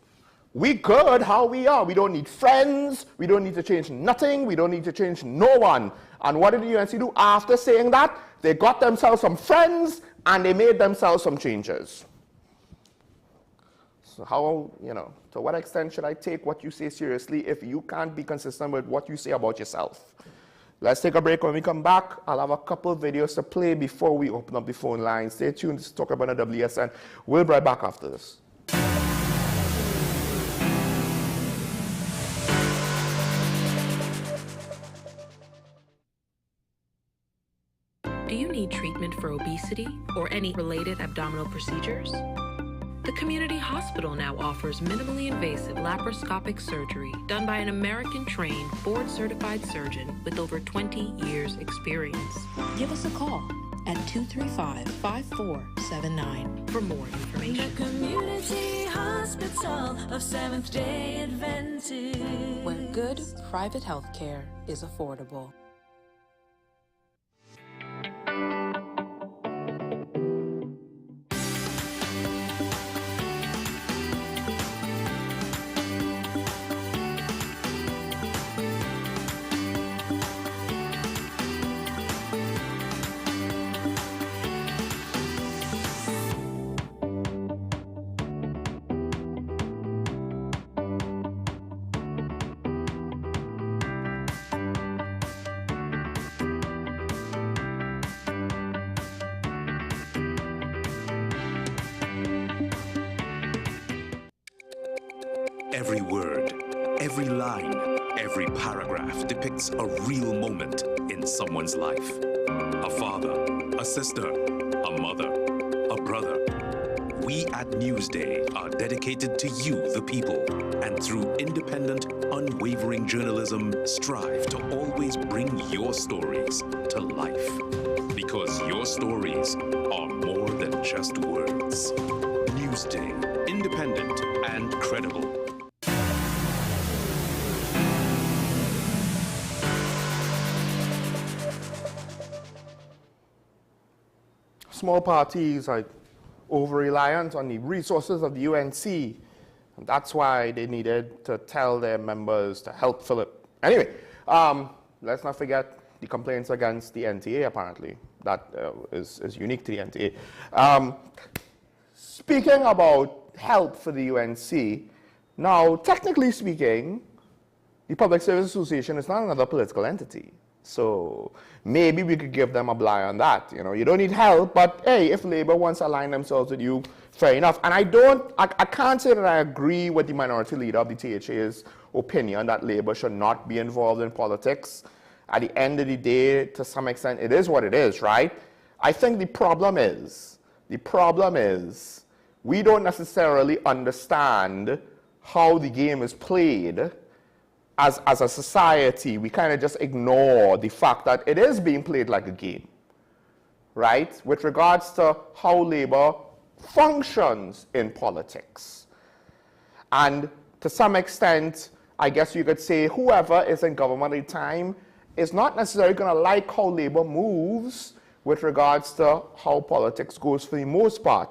We good how we are. We don't need friends. We don't need to change nothing. We don't need to change no one. And what did the UNC do after saying that? They got themselves some friends and they made themselves some changes. So how, to what extent should I take what you say seriously if you can't be consistent with what you say about yourself? Let's take a break. When we come back, I'll have a couple of videos to play before we open up the phone line. Stay tuned to talk about the WSN. We'll be right back after this. Do you need treatment for obesity or any related abdominal procedures? The community hospital now offers minimally invasive laparoscopic surgery done by an American-trained, board-certified surgeon with over 20 years' experience. Give us a call at 235-5479 for more information. The Community Hospital of Seventh-day Adventist, where good private health care is affordable. Every word, every line, every paragraph depicts a real moment in someone's life. A father, a sister, a mother, a brother. We at Newsday are dedicated to you, the people, and through independent, unwavering journalism, strive to always bring your stories to life. Because your stories are more than just words. Newsday, independent and credible. Small parties are over-reliant on the resources of the UNC, and that's why they needed to tell their members to help Philip. Anyway, let's not forget the complaints against the NTA, apparently. That is unique to the NTA. Speaking about help for the UNC, now, technically speaking, the Public Service Association is not another political entity. So maybe we could give them a bly on that. You know, you don't need help, but hey, if Labour wants to align themselves with you, fair enough. And I can't say that I agree with the minority leader of the THA's opinion that Labour should not be involved in politics. At the end of the day, to some extent, it is what it is, right? I think the problem is we don't necessarily understand how the game is played. As a society, we kind of just ignore the fact that it is being played like a game, right? With regards to how Labour functions in politics. And to some extent, I guess you could say whoever is in government at the time is not necessarily going to like how Labour moves with regards to how politics goes for the most part.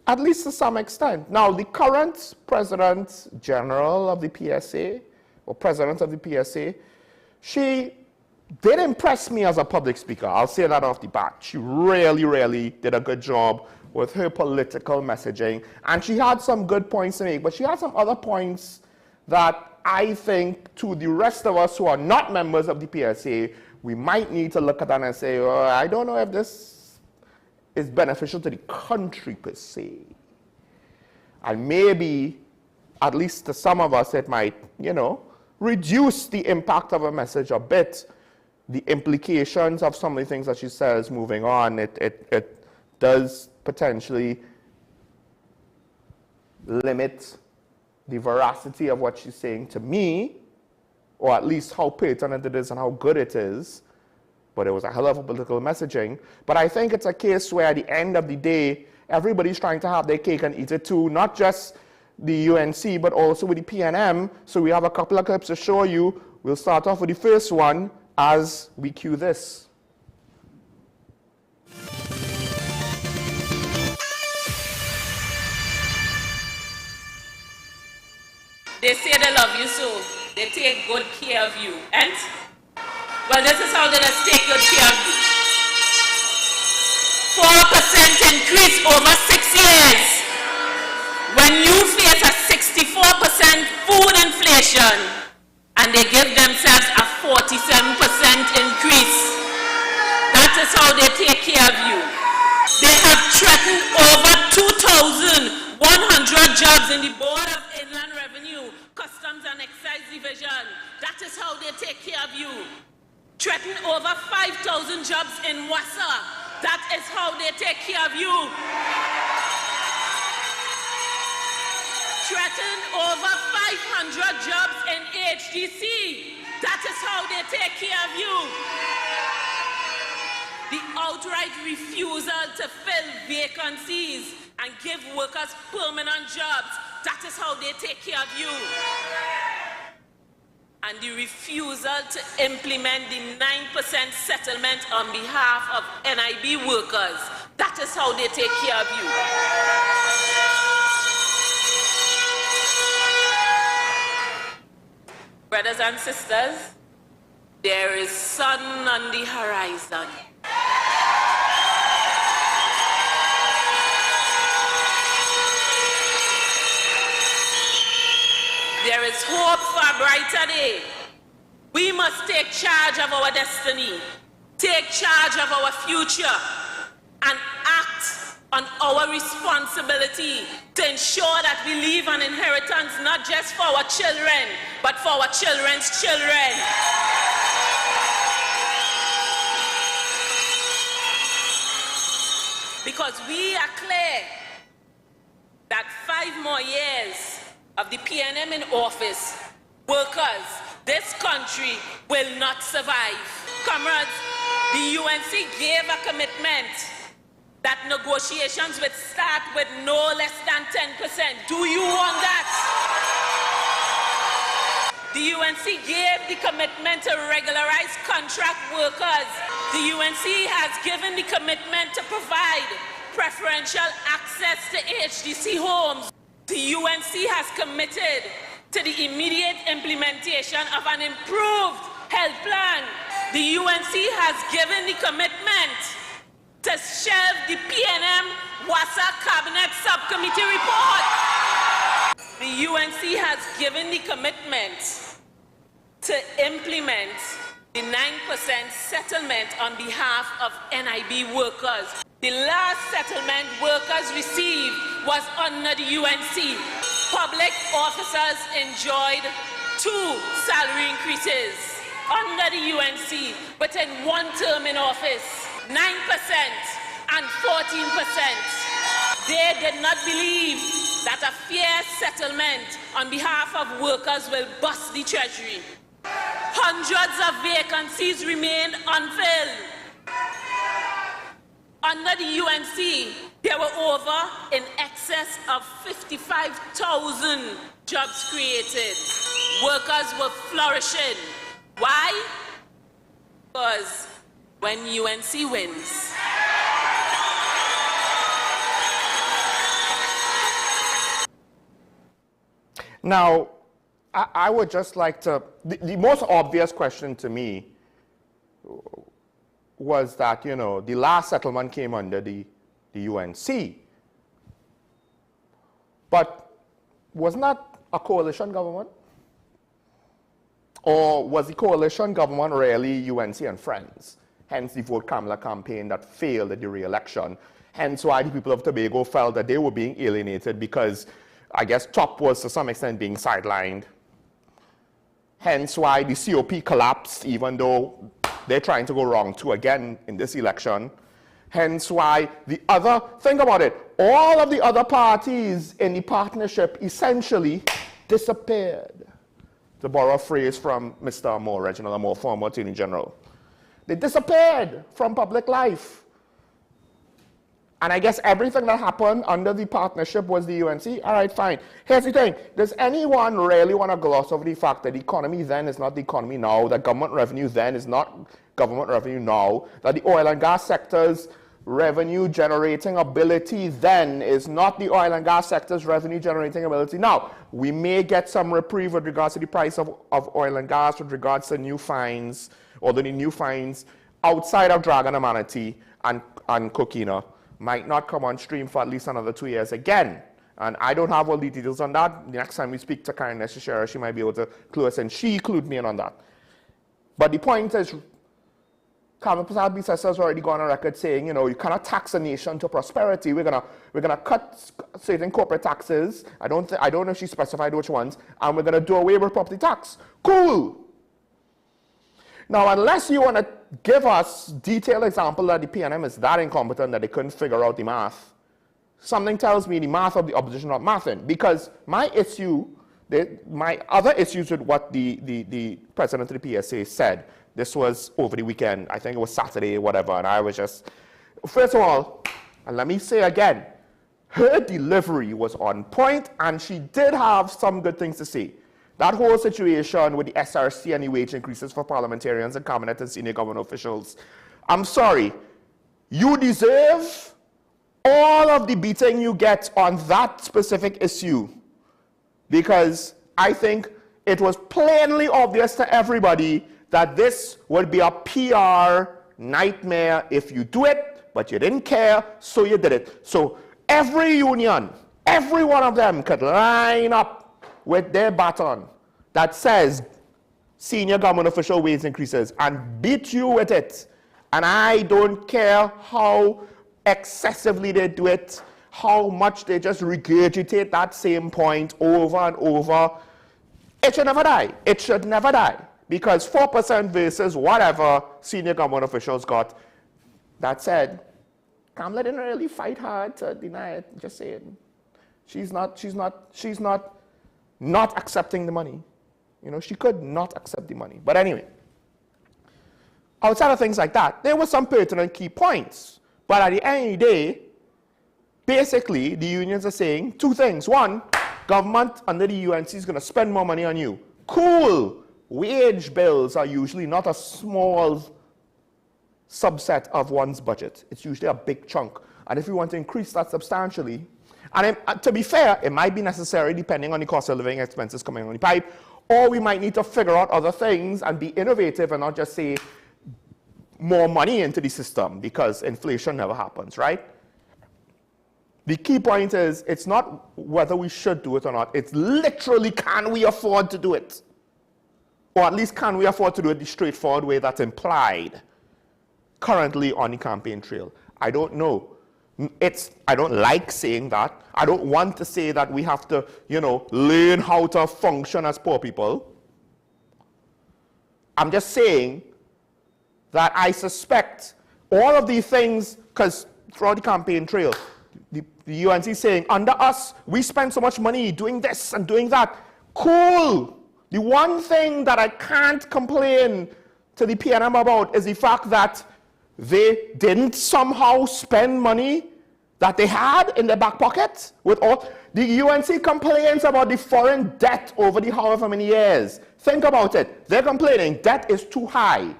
At least to some extent. Now, the current President General of the PSA, or President of the PSA, she did impress me as a public speaker. I'll say that off the bat. She really, really did a good job with her political messaging. And she had some good points to make, but she had some other points that I think to the rest of us who are not members of the PSA, we might need to look at that and say, oh, I don't know if this is beneficial to the country per se. And maybe, at least to some of us, it might, you know, reduce the impact of a message a bit. The implications of some of the things that she says moving on, it does potentially limit the veracity of what she's saying to me, or at least how pertinent it is and how good it is. But it was a hell of a political messaging. But I think it's a case where at the end of the day, everybody's trying to have their cake and eat it too, not just the UNC, but also with the PNM. So we have a couple of clips to show you. We'll start off with the first one as we cue this. They say they love you, so they take good care of you. And well, this is how they just take good care of you. 4% increase over 6 years. When you face a 64% food inflation, and they give themselves a 47% increase. That is how they take care of you. They have threatened over 2,100 jobs in the Board of Inland Revenue, Customs and Excise Division. That is how they take care of you. Threatened over 5,000 jobs in WASA. That is how they take care of you. Threatened over 500 jobs in HDC. That is how they take care of you. the outright refusal to fill vacancies and give workers permanent jobs. That is how they take care of you. And the refusal to implement the 9% settlement on behalf of NIB workers. That is how they take care of you. Brothers and sisters, there is sun on the horizon. There is hope for a brighter day. We must take charge of our destiny, take charge of our future, and act on our responsibility to ensure that we leave an inheritance not just for our children, but for our children's children. Because we are clear that 5 more years of the PNM in office, workers, this country will not survive. Comrades, the UNC gave a commitment that negotiations would start with no less than 10%. Do you want that? The UNC gave the commitment to regularize contract workers. The UNC has given the commitment to provide preferential access to HDC homes. The UNC has committed to the immediate implementation of an improved health plan. The UNC has given the commitment to shelve the PNM WASA Cabinet Subcommittee report. The UNC has given the commitment to implement the 9% settlement on behalf of NIB workers. The last settlement workers received was under the UNC. Public officers enjoyed 2 salary increases under the UNC within 1 term in office, 9% and 14%. They did not believe that a fair settlement on behalf of workers will bust the treasury. Hundreds of vacancies remain unfilled. Under the UNC, there were over in excess of 55,000 jobs created. Workers were flourishing. Why? Because when UNC wins, now, I would just like to, the most obvious question to me was that, you know, the last settlement came under the UNC. But wasn't that a coalition government? Or was the coalition government really UNC and friends? Hence the Vote Kamala campaign that failed at the re-election. Hence why the people of Tobago felt that they were being alienated because I guess TOP was to some extent being sidelined. Hence why the COP collapsed, even though they're trying to go wrong too again in this election. Hence why the other, think about it, all of the other parties in the partnership essentially disappeared. To borrow a phrase from Mr. Amor, Reginald Amor, former Attorney General. They disappeared from public life. And I guess everything that happened under the partnership was the UNC. All right, fine. Here's the thing. Does anyone really want to gloss over the fact that the economy then is not the economy now, that government revenue then is not government revenue now, that the oil and gas sector's revenue generating ability then is not the oil and gas sector's revenue generating ability now? We may get some reprieve with regards to the price of oil and gas with regards to new fines, or the new fines outside of Dragon and Manatee and Coquina might not come on stream for at least another 2 years again. And I don't have all the details on that. The next time we speak to Karen Neshishera, she might be able to clue us in. She clued me in on that. But the point is, Carmen Prasad has already gone on record saying, you know, you cannot tax a nation to prosperity. We're gonna cut certain corporate taxes. I don't know if she specified which ones, and we're gonna do away with property tax. Cool. Now, unless you want to give us detailed example that the PNM is that incompetent that they couldn't figure out the math, something tells me the math of the opposition not mathing. Because my issue, my other issues with what the president of the PSA said, This was over the weekend. I think it was Saturday, whatever. And I was just, first of all, and let me say again, her delivery was on point, and she did have some good things to say. That whole situation with the SRC and the wage increases for parliamentarians and cabinet and senior government officials, I'm sorry, you deserve all of the beating you get on that specific issue, because I think it was plainly obvious to everybody that this would be a PR nightmare if you do it, but you didn't care, so you did it. So every union, every one of them could line up with their baton that says senior government official wage increases and beat you with it. And I don't care how excessively they do it, how much they just regurgitate that same point over and over. It should never die. It should never die. Because 4% versus whatever senior government officials got. That said, Kamala didn't really fight hard to deny it. Just saying. She's not accepting the money. You know, she could not accept the money. But anyway, outside of things like that, there were some pertinent key points. But at the end of the day, basically, the unions are saying two things. One, government under the UNC is going to spend more money on you. Cool. Wage bills are usually not a small subset of one's budget. It's usually a big chunk. And if you want to increase that substantially, and to be fair, it might be necessary depending on the cost of living expenses coming on the pipe, or we might need to figure out other things and be innovative and not just say more money into the system, because inflation never happens, right? The key point is, it's not whether we should do it or not. It's literally, can we afford to do it? Or at least, can we afford to do it the straightforward way that's implied currently on the campaign trail? I don't know. I don't like saying that. I don't want to say that we have to, you know, learn how to function as poor people. I'm just saying that I suspect all of these things, because throughout the campaign trail, the UNC is saying, under us, we spend so much money doing this and doing that. Cool. The one thing that I can't complain to the PNM about is the fact that they didn't somehow spend money that they had in their back pocket. With all the UNC complains about the foreign debt over the however many years. Think about it. They're complaining debt is too high.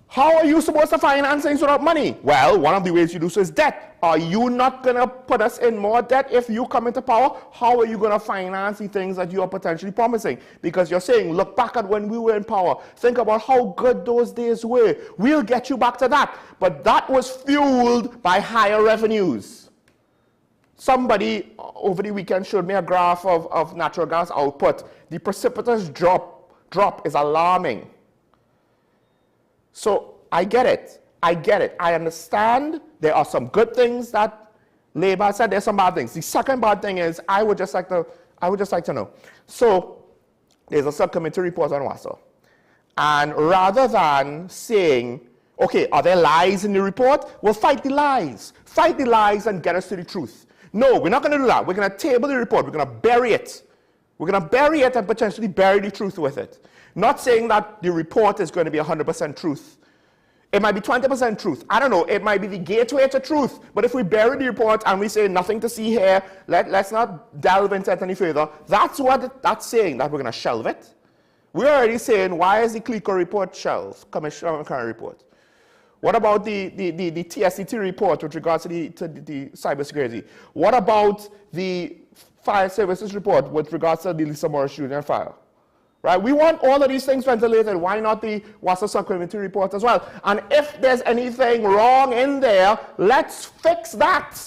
How are you supposed to finance things without money? Well, one of the ways you do so is debt. Are you not going to put us in more debt if you come into power? How are you going to finance the things that you are potentially promising? Because you're saying, look back at when we were in power. Think about how good those days were. We'll get you back to that. But that was fueled by higher revenues. Somebody over the weekend showed me a graph of natural gas output. The precipitous drop is alarming. So I get it. I get it. I understand there are some good things that Labour said. There's some bad things. The second bad thing is I would just like to know. So there's a subcommittee report on WASA. And rather than saying, okay, are there lies in the report? Well, fight the lies. Fight the lies and get us to the truth. No, we're not going to do that. We're going to table the report. We're going to bury it. We're going to bury it and potentially bury the truth with it. Not saying that the report is going to be 100% truth. It might be 20% truth. I don't know. It might be the gateway to truth. But if we bury the report and we say nothing to see here, let's not delve into it any further, that's what that's saying, that we're going to shelve it. We're already saying, why is the CLECO report shelved, Commissioner Current report? What about the TSCT report with regards to the cybersecurity? What about the fire services report with regards to the Lisa Morris Jr. fire? Right? We want all of these things ventilated. Why not the WASA subcommittee report as well? And if there's anything wrong in there, let's fix that.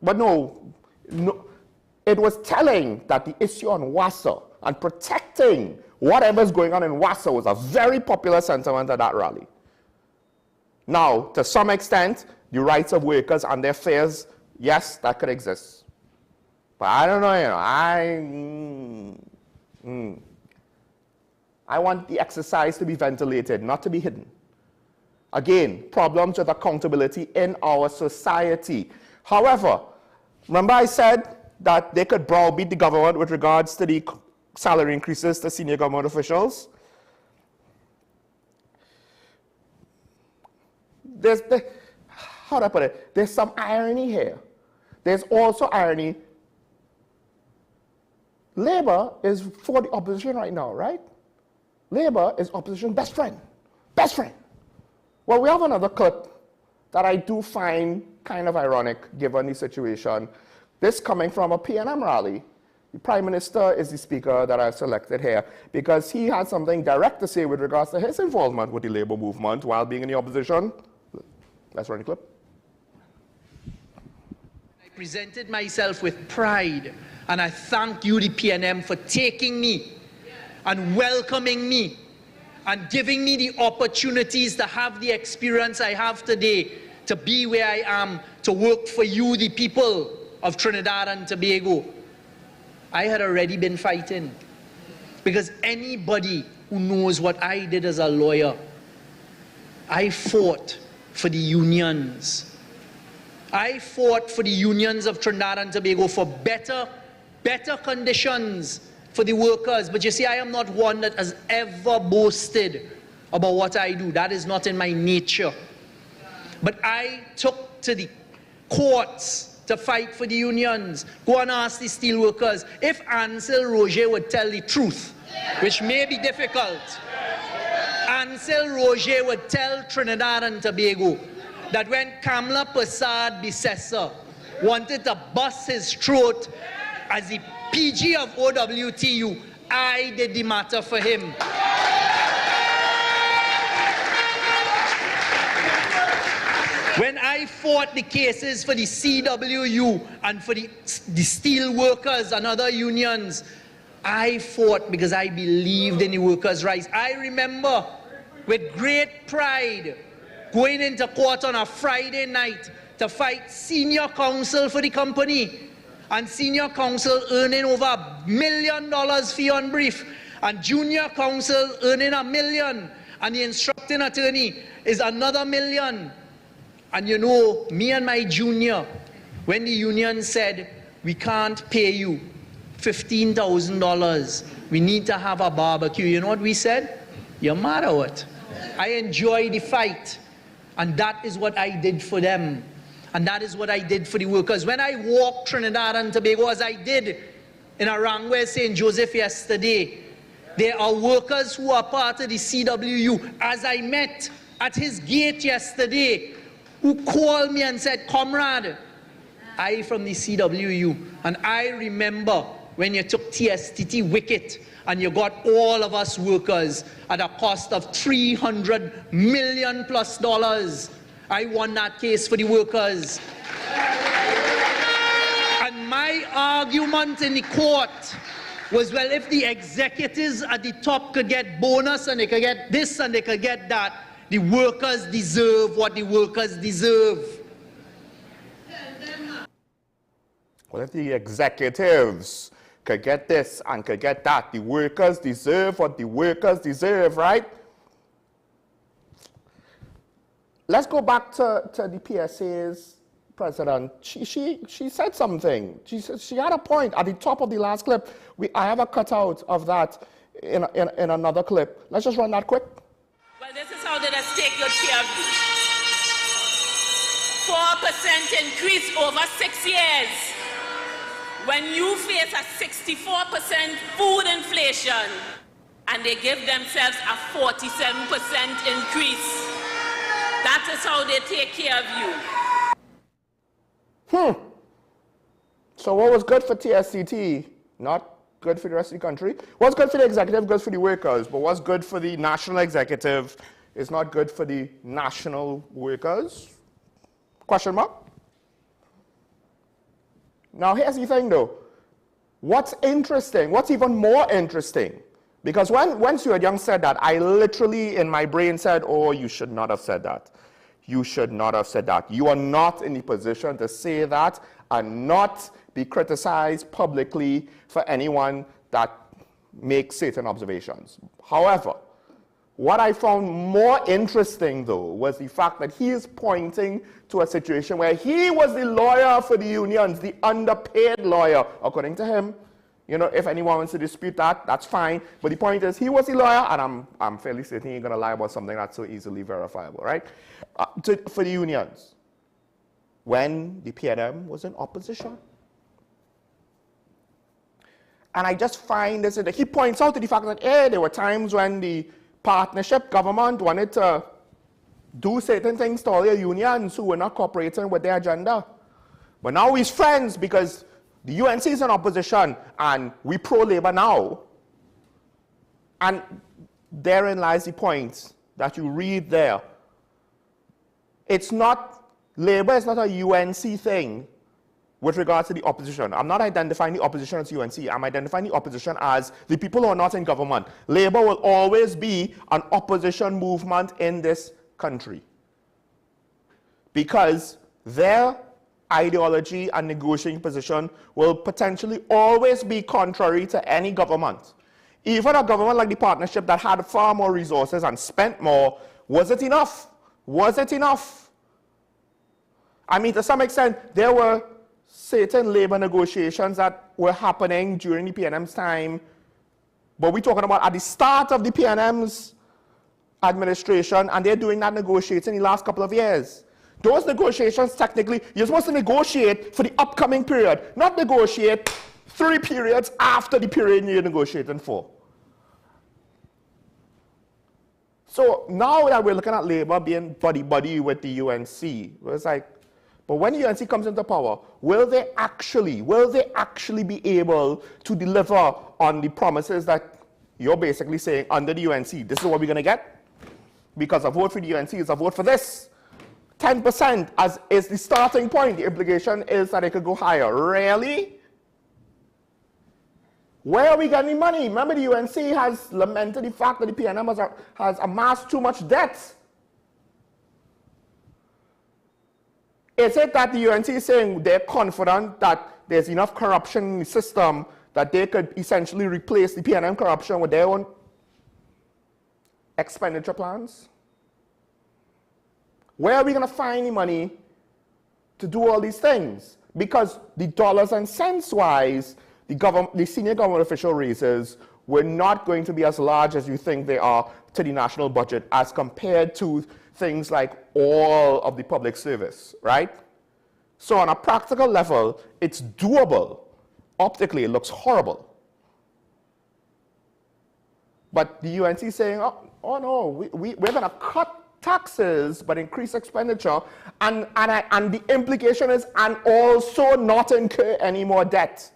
But no, it was telling that the issue on WASA and protecting whatever's going on in WASA was a very popular sentiment at that rally. Now, to some extent, the rights of workers and their fears, yes, that could exist. But I don't know, I want the exercise to be ventilated, not to be hidden. Again, problems with accountability in our society. However, remember I said that they could browbeat the government with regards to the salary increases to senior government officials? how do I put it? There's some irony here. There's also irony. Labour is for the opposition right now, right? Labour is opposition best friend. Best friend. Well, we have another clip that I do find kind of ironic given the situation. This coming from a PNM rally. The Prime Minister is the speaker that I've selected here because he had something direct to say with regards to his involvement with the Labour movement while being in the opposition. Let's run the clip. I presented myself with pride, and I thank you, the PNM, for taking me and welcoming me and giving me the opportunities to have the experience I have today, to be where I am, to work for you, the people of Trinidad and Tobago. I had already been fighting, because anybody who knows what I did as a lawyer, I fought for the unions. I fought for the unions of Trinidad and Tobago for better conditions for the workers. But you see, I am not one that has ever boasted about what I do. That is not in my nature. But I took to the courts to fight for the unions. Go and ask the steel workers. If Ansel Roger would tell the truth, which may be difficult, Ansel Roger would tell Trinidad and Tobago that when Kamla Persad Bissessar wanted to bust his throat as the PG of OWTU, I did the matter for him. When I fought the cases for the CWU and for the steel workers and other unions, I fought because I believed in the workers' rights. I remember with great pride going into court on a Friday night to fight senior counsel for the company, and senior counsel earning over $1 million fee on brief, and junior counsel earning $1 million, and the instructing attorney is another $1 million. And you know, me and my junior, when the union said, we can't pay you $15,000, we need to have a barbecue, you know what we said? You're mad or what? I enjoy the fight, and that is what I did for them. And that is what I did for the workers. When I walked Trinidad and Tobago, as I did in Arangwe, St. Joseph yesterday, there are workers who are part of the CWU, as I met at his gate yesterday, who called me and said, comrade, I from the CWU. And I remember when you took TSTT wicket and you got all of us workers at a cost of $300 million plus. I won that case for the workers. And my argument in the court was, well, if the executives at the top could get bonus and they could get this and they could get that, the workers deserve what the workers deserve. Well, if the executives could get this and could get that, the workers deserve what the workers deserve, right? Let's go back to the PSA's president. She said something. She had a point at the top of the last clip. I have a cutout of that in another clip. Let's just run that quick. Well, this is how they just take good care of you. 4% increase over 6 years. When you face a 64% food inflation and they give themselves a 47% increase. That is how they take care of you. So what was good for TSCT, not good for the rest of the country? What's good for the executive, good for the workers, but what's good for the national executive is not good for the national workers? Question mark? Now here's the thing though. What's interesting, what's even more interesting, because when Stuart Young said that, I literally in my brain said, oh, you should not have said that. You should not have said that. You are not in the position to say that and not be criticized publicly for anyone that makes certain observations. However, what I found more interesting, though, was the fact that he is pointing to a situation where he was the lawyer for the unions, the underpaid lawyer, according to him, You know, if anyone wants to dispute that, that's fine. But the point is, he was a lawyer, and I'm fairly certain he ain't gonna lie about something that's so easily verifiable, right? For the unions, when the PNM was in opposition. And I just find this, he points out to the fact that, hey, there were times when the partnership government wanted to do certain things to all your unions who were not cooperating with their agenda. But now he's friends because the UNC is in opposition and we pro-labor now. And therein lies the point that you read there. It's not, labor is not a UNC thing with regards to the opposition. I'm not identifying the opposition as UNC. I'm identifying the opposition as the people who are not in government. Labor will always be an opposition movement in this country because their ideology and negotiating position will potentially always be contrary to any government. Even a government like the partnership that had far more resources and spent more, was it enough? Was it enough? I mean, to some extent, there were certain labor negotiations that were happening during the PNM's time, but we're talking about at the start of the PNM's administration, and they're doing that negotiating in the last couple of years. Those negotiations, technically, you're supposed to negotiate for the upcoming period, not negotiate 3 periods after the period you're negotiating for. So now that we're looking at labor being buddy-buddy with the UNC, it's like, but when the UNC comes into power, will they actually be able to deliver on the promises that you're basically saying under the UNC, this is what we're going to get? Because a vote for the UNC is a vote for this. 10% as is the starting point. The implication is that it could go higher. Really? Where are we getting money? Remember, the UNC has lamented the fact that the PNM has amassed too much debt. Is it that the UNC is saying they're confident that there's enough corruption in the system that they could essentially replace the PNM corruption with their own expenditure plans? Where are we going to find the money to do all these things? Because the dollars and cents wise, the senior government official raises were not going to be as large as you think they are to the national budget as compared to things like all of the public service, right? So on a practical level, it's doable. Optically, it looks horrible. But the UNC is saying, oh no, we're going to cut taxes but increase expenditure, and the implication is, and also not incur any more debt.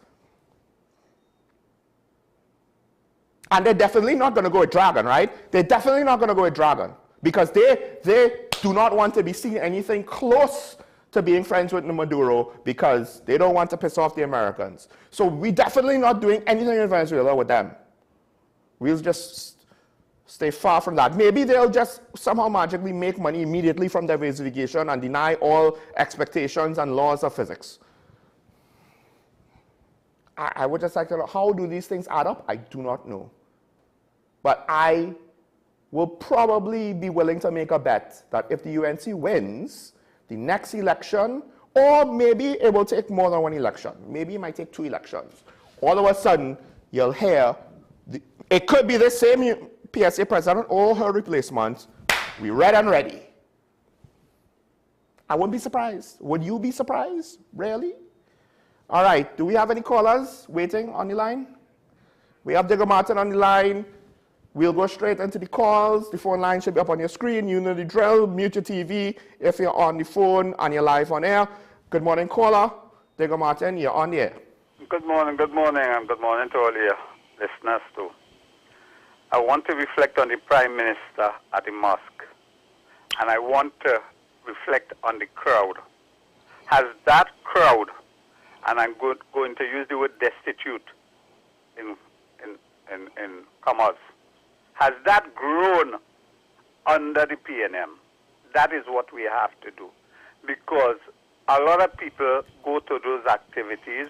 And they're definitely not going to go with Dragon, right? They're definitely not going to go with Dragon because they do not want to be seen anything close to being friends with Maduro because they don't want to piss off the Americans. So we're definitely not doing anything in Venezuela with them. We'll just stay far from that. Maybe they'll just somehow magically make money immediately from diversification and deny all expectations and laws of physics. I would just like to know, how do these things add up? I do not know. But I will probably be willing to make a bet that if the UNC wins the next election, or maybe it will take more than one election, maybe it might take 2 elections, all of a sudden you'll hear, it could be the same PSA president or her replacement, we read and ready. I wouldn't be surprised. Would you be surprised? Really? All right, do we have any callers waiting on the line? We have Digger Martin on the line. We'll go straight into the calls. The phone line should be up on your screen. You know the drill. Mute your TV if you're on the phone and you're live on air. Good morning, caller. Digger Martin, you're on the air. Good morning, and good morning to all your listeners too. I want to reflect on the Prime Minister at the mosque, and I want to reflect on the crowd. Has that crowd, and I'm going to use the word destitute in commas, has that grown under the PNM? That is what we have to do, because a lot of people go to those activities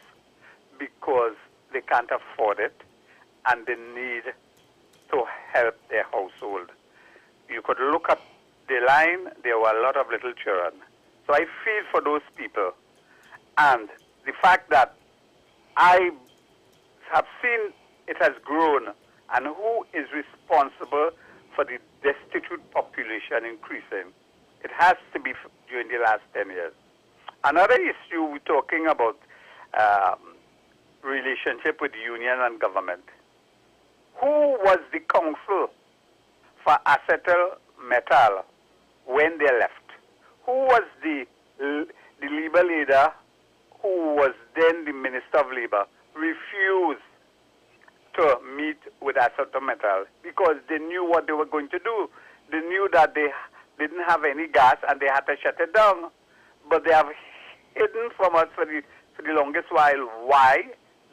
because they can't afford it and they need to help their household. You could look at the line, there were a lot of little children. So I feel for those people. And the fact that I have seen it has grown, and who is responsible for the destitute population increasing? It has to be during the last 10 years. Another issue we're talking about, relationship with union and government. Who was the counsel for Acetal Metal when they left? Who was the Labour leader who was then the Minister of Labour refused to meet with Acetal Metal because they knew what they were going to do. They knew that they didn't have any gas and they had to shut it down. But they have hidden from us for the longest while why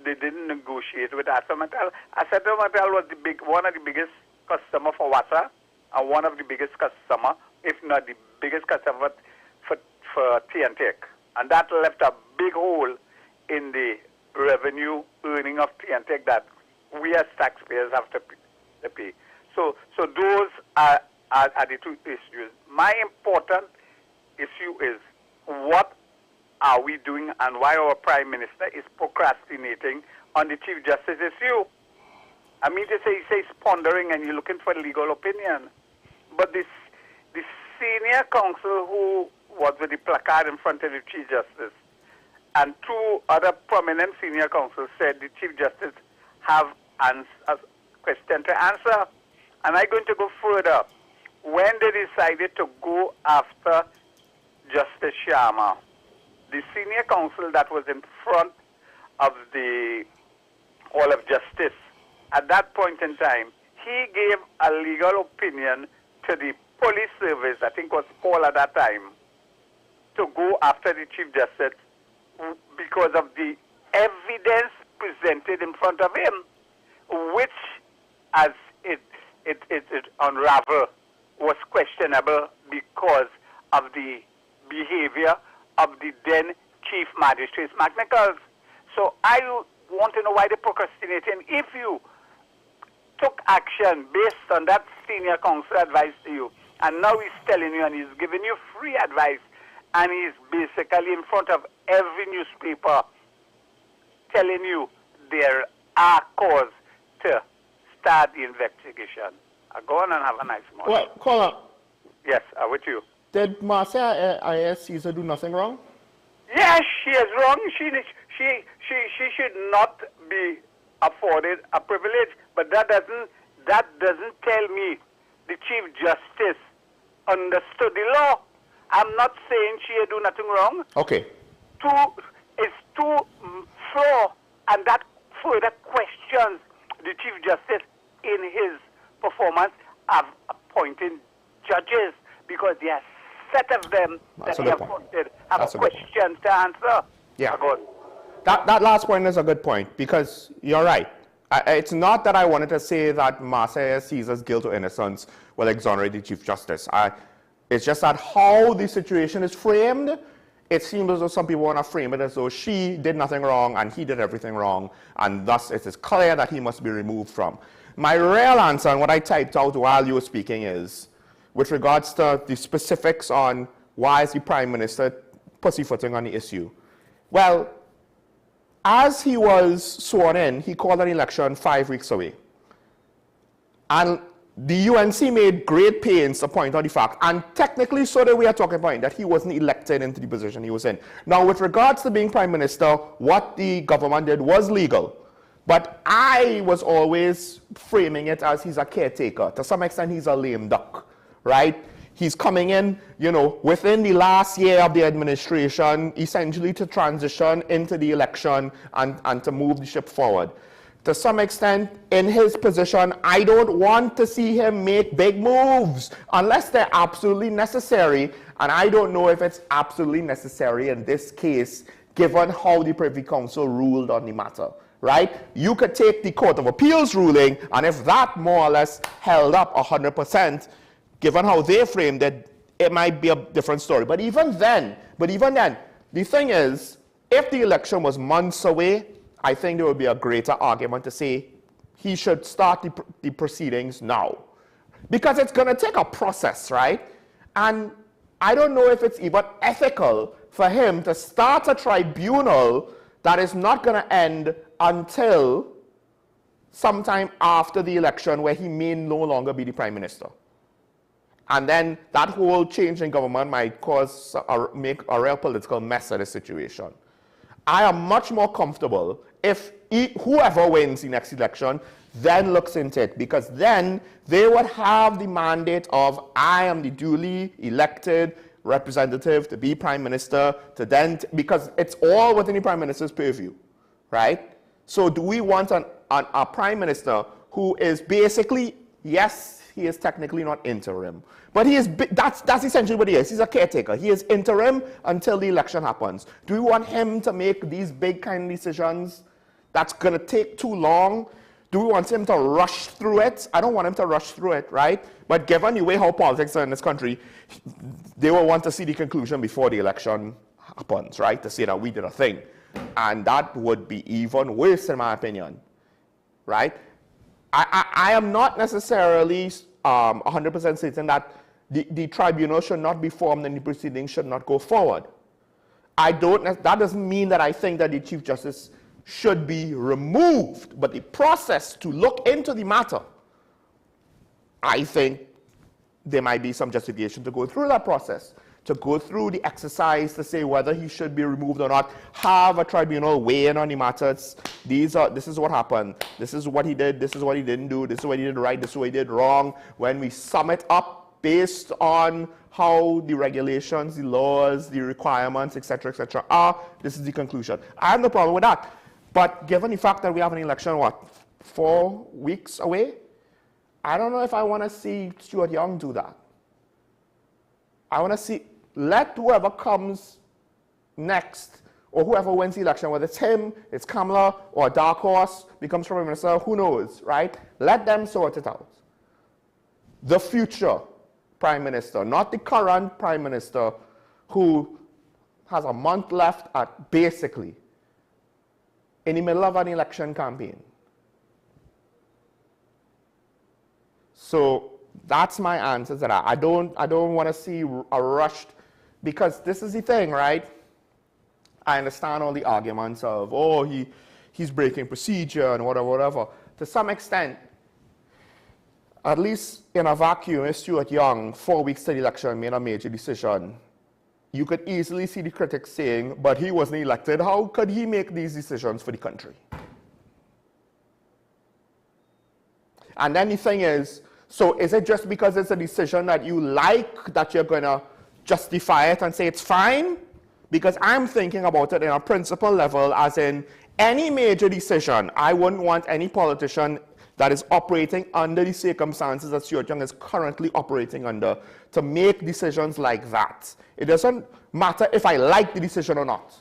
they didn't negotiate with Acetal Metal. Acetal Metal was one of the biggest customer for WASA and one of the biggest customer, if not the biggest customer for TNTech. And that left a big hole in the revenue earning of TNTech that we as taxpayers have to pay. So those are the two issues. My important issue is what are we doing and why our Prime Minister is procrastinating on the Chief Justice issue. I mean to say, he says pondering and you're looking for legal opinion. But the senior counsel who was with the placard in front of the Chief Justice and two other prominent senior counsels said the Chief Justice have a question to answer. And I'm going to go further. When they decided to go after Justice Sharma, the senior counsel that was in front of the Hall of Justice, at that point in time, he gave a legal opinion to the police service, I think it was Paul at that time, to go after the Chief Justice because of the evidence presented in front of him, which, as it unraveled, was questionable because of the behavior of the then Chief Magistrate McNichols. So I want to know why they're procrastinating. If you took action based on that senior counsel advice to you, and now he's telling you and he's giving you free advice, and he's basically in front of every newspaper telling you there are cause to start the investigation. Go on and have a nice morning. Well, caller. Yes, I'm with you. Did Marcia I.S. Caesar do nothing wrong? Yes, she is wrong. She should not be afforded a privilege. But that doesn't tell me the Chief Justice understood the law. I'm not saying she do nothing wrong. Okay. It's too flaw, and that further questions the Chief Justice in his performance of appointing judges, because there are set of them that he appointed have a question to answer. Yeah. That last point is a good point, because you're right. It's not that I wanted to say that Marcia Caesar's guilt or innocence will exonerate the Chief Justice. It's just that how the situation is framed, it seems as though some people want to frame it as though she did nothing wrong and he did everything wrong, and thus it is clear that he must be removed from. My real answer, and what I typed out while you were speaking, is with regards to the specifics on why is the Prime Minister pussyfooting on the issue. Well, as he was sworn in, he called an election 5 weeks away. And the UNC made great pains to point out the fact, and technically so that we are talking about, that he wasn't elected into the position he was in. Now, with regards to being Prime Minister, what the government did was legal. But I was always framing it as he's a caretaker. To some extent, he's a lame duck, right? He's coming in, within the last year of the administration, essentially to transition into the election and to move the ship forward. To some extent, in his position, I don't want to see him make big moves unless they're absolutely necessary. And I don't know if it's absolutely necessary in this case, given how the Privy Council ruled on the matter, right? You could take the Court of Appeals ruling, and if that more or less held up 100%, given how they framed it, it might be a different story. But even then, the thing is, if the election was months away, I think there would be a greater argument to say he should start the proceedings now. Because it's going to take a process, right? And I don't know if it's even ethical for him to start a tribunal that is not going to end until sometime after the election where he may no longer be the prime minister. And then that whole change in government might make a real political mess of the situation. I am much more comfortable if whoever wins the next election then looks into it, because then they would have the mandate of, I am the duly elected representative to be prime minister, because it's all within the prime minister's purview, right? So do we want a prime minister who is basically, yes, he is technically not interim, but that's essentially what he is. He's a caretaker. He is interim until the election happens. Do we want him to make these big kind of decisions that's going to take too long? Do we want him to rush through it? I don't want him to rush through it, right? But given the way how politics are in this country, they will want to see the conclusion before the election happens, right? To say that we did a thing. And that would be even worse, in my opinion, right? I am not necessarily 100% certain that the tribunal should not be formed and the proceedings should not go forward. That doesn't mean that I think that the Chief Justice should be removed, but the process to look into the matter, I think there might be some justification to go through that process, to go through the exercise to say whether he should be removed or not, have a tribunal weigh in on the matters. This is what happened, this is what he did, this is what he didn't do, this is what he did right, this is what he did wrong. When we sum it up based on how the regulations, the laws, the requirements, etc., are, this is the conclusion. I have no problem with that. But given the fact that we have an election, 4 weeks away, I don't know if I want to see Stuart Young do that. I want to see, let whoever comes next, or whoever wins the election, whether it's him, it's Kamala, or a dark horse becomes prime minister, who knows, right? Let them sort it out. The future prime minister, not the current prime minister who has a month left at basically in the middle of an election campaign. So that's my answer to that. I don't want to see a rushed, because this is the thing, right? I understand all the arguments of, oh, he's breaking procedure and whatever. To some extent, at least in a vacuum, if Stuart Young, 4 weeks to the election, made a major decision, you could easily see the critics saying, but he wasn't elected, how could he make these decisions for the country? And then the thing is, so is it just because it's a decision that you like that you're going to justify it and say it's fine? Because I'm thinking about it in a principle level, as in any major decision, I wouldn't want any politician that is operating under the circumstances that Stuart Young is currently operating under to make decisions like that. It doesn't matter if I like the decision or not,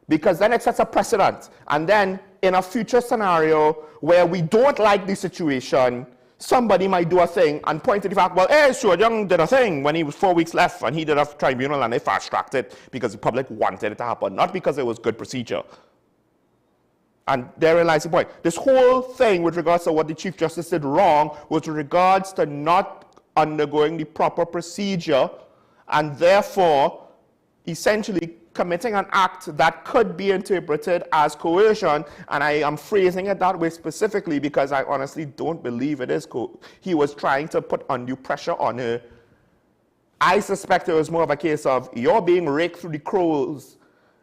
because then it sets a precedent. And then in a future scenario where we don't like the situation, somebody might do a thing and point to the fact, well, hey, Stuart Young did a thing when he was 4 weeks left and he did a tribunal and they fast-tracked it because the public wanted it to happen, not because it was good procedure. And therein lies the point. This whole thing with regards to what the Chief Justice did wrong was with regards to not undergoing the proper procedure and therefore essentially committing an act that could be interpreted as coercion. And I am phrasing it that way specifically because I honestly don't believe it is he was trying to put undue pressure on her. I suspect it was more of a case of, you're being raked through the coals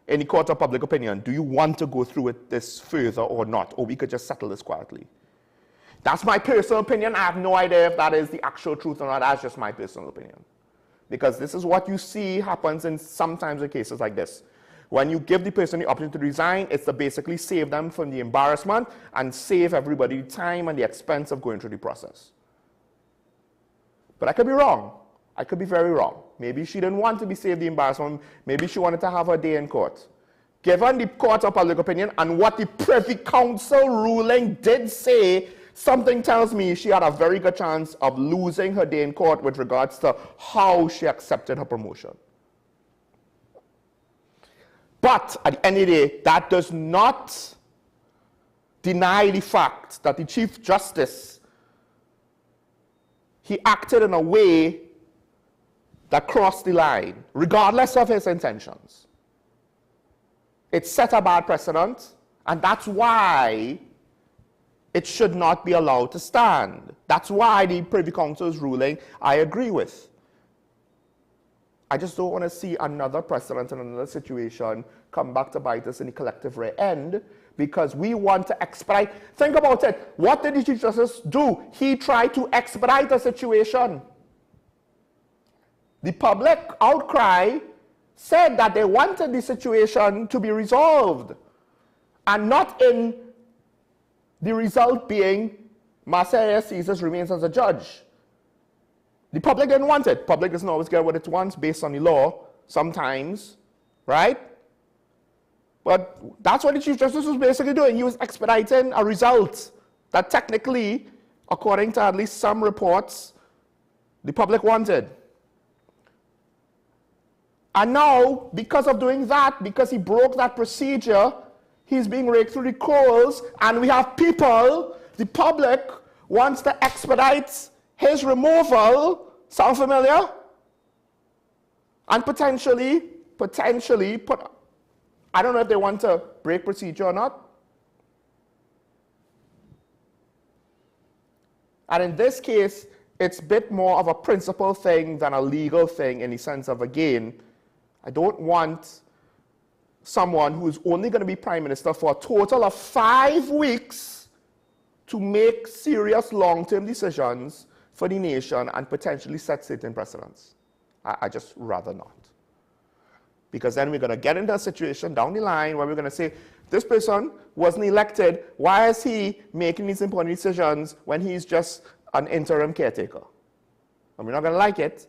in the court of public opinion. Do you want to go through with this further or not? Or we could just settle this quietly. That's my personal opinion. I have no idea if that is the actual truth or not. That's just my personal opinion. Because this is what you see happens in sometimes in cases like this. When you give the person the option to resign, it's to basically save them from the embarrassment and save everybody the time and the expense of going through the process. But I could be wrong. I could be very wrong. Maybe she didn't want to be saved the embarrassment. Maybe she wanted to have her day in court. Given the court of public opinion and what the Privy Council ruling did say, something tells me she had a very good chance of losing her day in court with regards to how she accepted her promotion. But at the end of the day, that does not deny the fact that the Chief Justice, he acted in a way that crossed the line, regardless of his intentions. It set a bad precedent, and that's why it should not be allowed to stand. That's why the Privy Council's ruling I agree with. I just don't want to see another precedent and another situation come back to bite us in the collective rear end, because we want to expedite. Think about it. What did the Chief Justice do? He tried to expedite the situation. The public outcry said that they wanted the situation to be resolved, and not in the result being Marseille Caesars remains as a judge. The public didn't want it. Public doesn't always get what it wants based on the law, sometimes, right? But that's what the Chief Justice was basically doing. He was expediting a result that technically, according to at least some reports, the public wanted. And now, because of doing that, because he broke that procedure, he's being raked through the coals, and we have people, the public, wants to expedite his removal. Sound familiar? And potentially put, I don't know if they want to break procedure or not. And in this case, it's a bit more of a principle thing than a legal thing, in the sense of, again, I don't want someone who is only going to be Prime Minister for a total of 5 weeks to make serious long-term decisions for the nation and potentially set certain precedents. I just rather not. Because then we're going to get into a situation down the line where we're going to say, this person wasn't elected, why is he making these important decisions when he's just an interim caretaker? And we're not going to like it.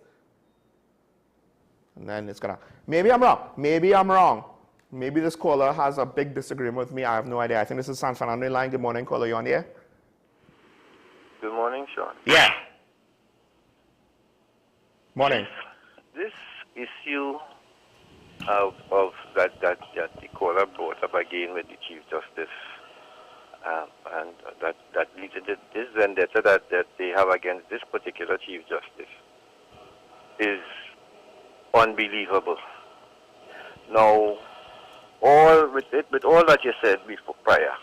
And then it's going to, maybe I'm wrong. Maybe this caller has a big disagreement with me. I have no idea. I think this is San Fernando line. Good morning, caller. You on the air? Good morning, Sean. Yeah. Morning. This issue of that the caller brought up again with the Chief Justice, and that leads to this vendetta that they have against this particular Chief Justice is unbelievable. Now, with all that you said before prior,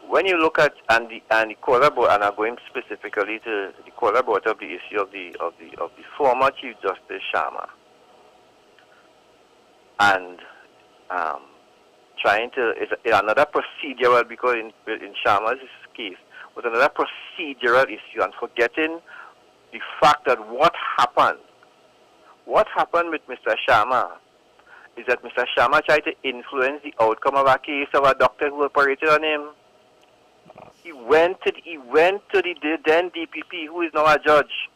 when you look at and the caller brought, and I'm going specifically to the caller brought up the issue of the former Chief Justice Sharma, and trying to it's another procedural, because in Sharma's case was another procedural issue, and forgetting the fact that what happened with Mr. Sharma is that Mr. Sharma tried to influence the outcome of a case of a doctor who operated on him. He went to the then DPP, who is now a judge,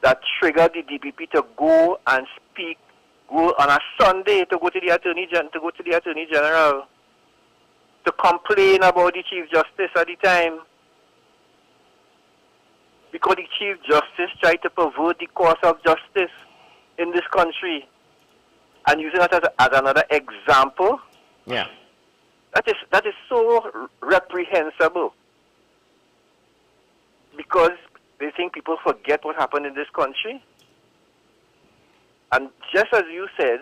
that triggered the DPP to go and go on a Sunday to go to the Attorney General to complain about the Chief Justice at the time, because the Chief Justice tried to pervert the course of justice in this country, and using that as another example. Yeah. That is so reprehensible, because they think people forget what happened in this country. And just as you said,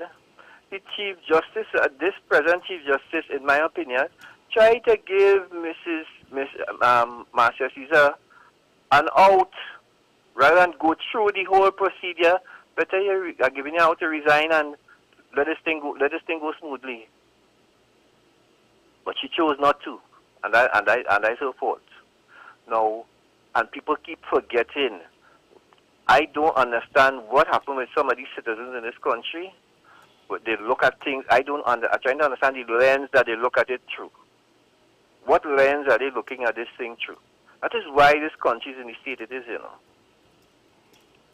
the Chief Justice, this present Chief Justice, in my opinion, tried to give Miss Marcia Caesar an out rather than go through the whole procedure. Better you are giving you out to resign and let this thing go smoothly. But she chose not to, and I so forth. Now, and people keep forgetting. I don't understand what happened with some of these citizens in this country. But they look at things. I'm trying to understand the lens that they look at it through. What lens are they looking at this thing through? That is why this country is in the state it is, you know.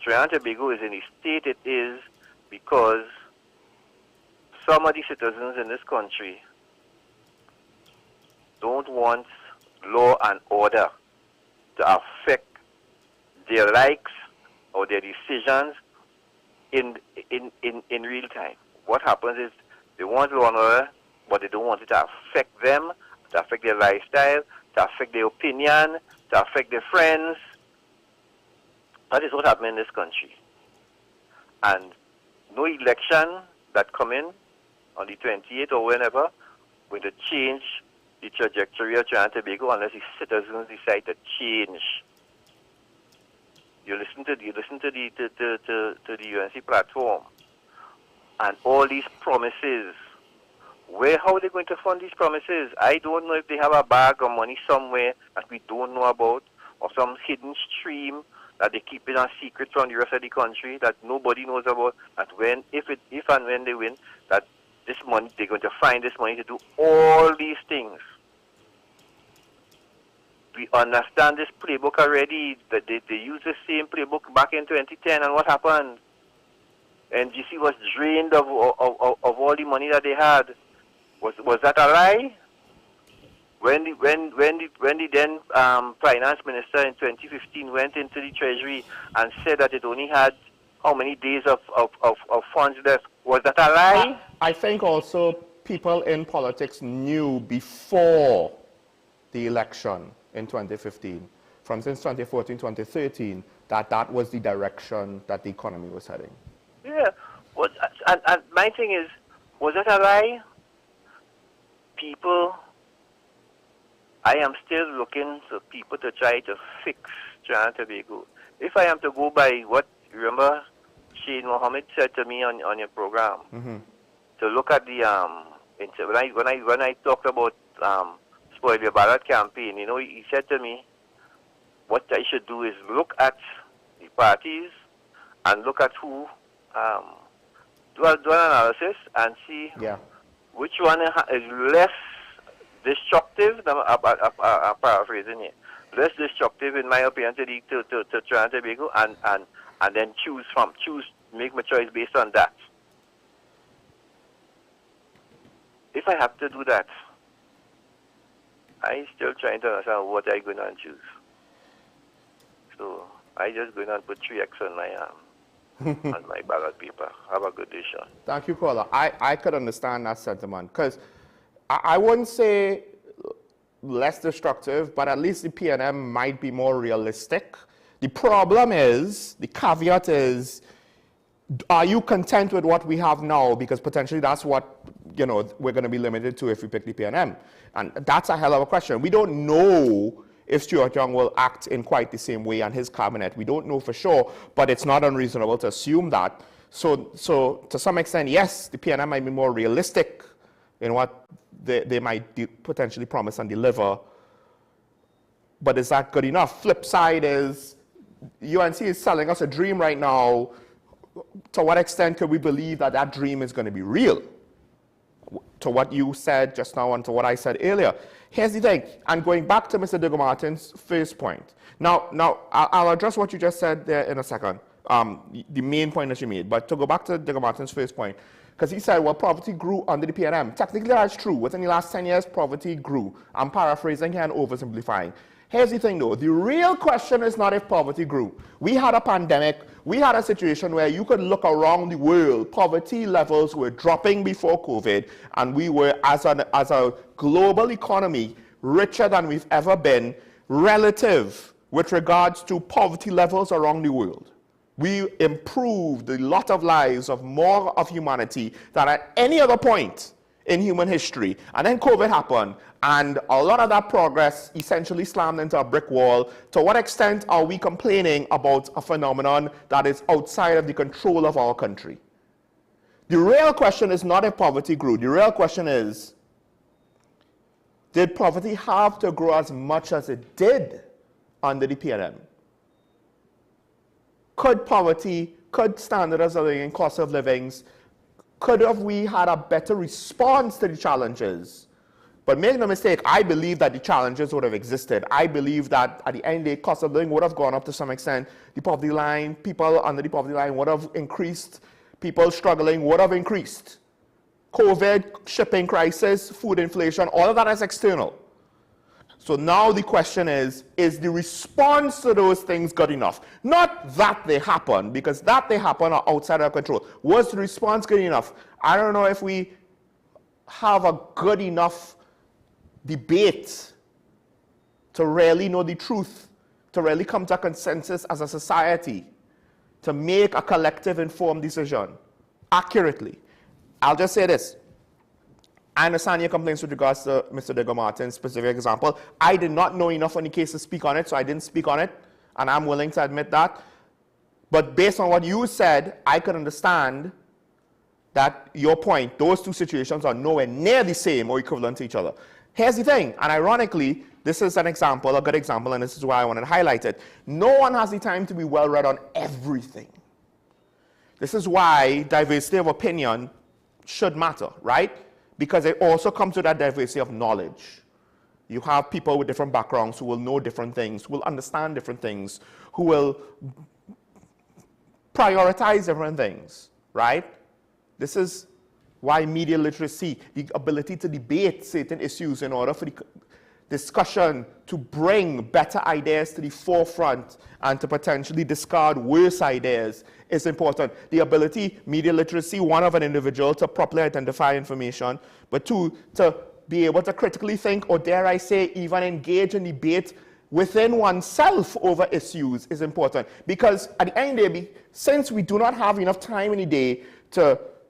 Trinidad and Tobago is in the state it is because some of the citizens in this country don't want law and order to affect their likes or their decisions in real time. What happens is they want law and order, but they don't want it to affect them, to affect their lifestyle, to affect their opinion, to affect their friends. That is what happened in this country. And no election that come in on the 28th or whenever going to change the trajectory of Trinidad and Tobago unless the citizens decide to change. You listen to the UNC platform and all these promises. How are they going to fund these promises? I don't know if they have a bag of money somewhere that we don't know about, or some hidden stream that they keep it a secret from the rest of the country that nobody knows about. That if and when they win, that this money, they're going to find this money to do all these things. We understand this playbook already. That they used the same playbook back in 2010, and what happened? NGC was drained of all the money that they had. Was that a lie? When the then finance minister in 2015 went into the treasury and said that it only had how many days of funds left, was that a lie? I think also people in politics knew before the election in 2015, from since 2014, 2013, that was the direction that the economy was heading. Yeah, and my thing is, was that a lie? People, I am still looking for people to try to fix Trinidad and Tobago. If I am to go by what, remember, Shane Mohammed said to me on your program, to look at the, when I talked about Spoil Your Ballot campaign, you know, he said to me, what I should do is look at the parties and look at who, do an analysis and see which one is less destructive. I'm paraphrasing here. Less destructive, in my opinion, to Trinidad and Tobago, and then make my choice based on that. If I have to do that, I'm still trying to understand what I'm going to choose. So I just going to put 3X on my on my ballot paper. Have a good day, Sean. Thank you, caller. I could understand that sentiment, because I wouldn't say less destructive, but at least the PNM might be more realistic. The problem is, the caveat is, are you content with what we have now? Because potentially that's what, you know, we're going to be limited to if we pick the PNM. And that's a hell of a question. We don't know if Stuart Young will act in quite the same way and his cabinet. We don't know for sure, but it's not unreasonable to assume that. So to some extent, yes, the PNM might be more realistic in what they might potentially promise and deliver. But is that good enough? Flip side is, UNC is selling us a dream right now. To what extent could we believe that that dream is going to be real? To what you said just now and to what I said earlier. Here's the thing, and going back to Mr. Digger Martin's first point. Now I'll address what you just said there in a second, the main point that you made. But to go back to Digger Martin's first point, because he said, well, poverty grew under the PNM. Technically, that's true. Within the last 10 years, poverty grew. I'm paraphrasing here and oversimplifying. Here's the thing, though. The real question is not if poverty grew. We had a pandemic. We had a situation where you could look around the world. Poverty levels were dropping before COVID, and we were, as a global economy, richer than we've ever been, relative with regards to poverty levels around the world. We improved a lot of lives of more of humanity than at any other point in human history. And then COVID happened, and a lot of that progress essentially slammed into a brick wall. To what extent are we complaining about a phenomenon that is outside of the control of our country? The real question is not if poverty grew. The real question is, did poverty have to grow as much as it did under the PNM? Could poverty, could standards of living, cost of livings, could have we had a better response to the challenges? But make no mistake, I believe that the challenges would have existed. I believe that at the end of the day, cost of living would have gone up to some extent. The poverty line, people under the poverty line would have increased. People struggling would have increased. COVID, shipping crisis, food inflation, all of that is external. So now the question is the response to those things good enough? Not that they happen, because that they happen are outside our control. Was the response good enough? I don't know if we have a good enough debate to really know the truth, to really come to a consensus as a society, to make a collective informed decision accurately. I'll just say this. I understand your complaints with regards to Mr. Digger Martin's specific example. I did not know enough on the case to speak on it, so I didn't speak on it, and I'm willing to admit that. But based on what you said, I could understand that your point, those two situations are nowhere near the same or equivalent to each other. Here's the thing, and ironically, this is an example, a good example, and this is why I wanted to highlight it. No one has the time to be well-read on everything. This is why diversity of opinion should matter, right? Because it also comes with that diversity of knowledge. You have people with different backgrounds who will know different things, who will understand different things, who will prioritize different things, right? This is why media literacy, the ability to debate certain issues in order for the discussion to bring better ideas to the forefront and to potentially discard worse ideas is important. The ability, media literacy, one, of an individual to properly identify information, but two, to be able to critically think, or dare I say, even engage in debate within oneself over issues is important. Because at the end of the day, since we do not have enough time in the day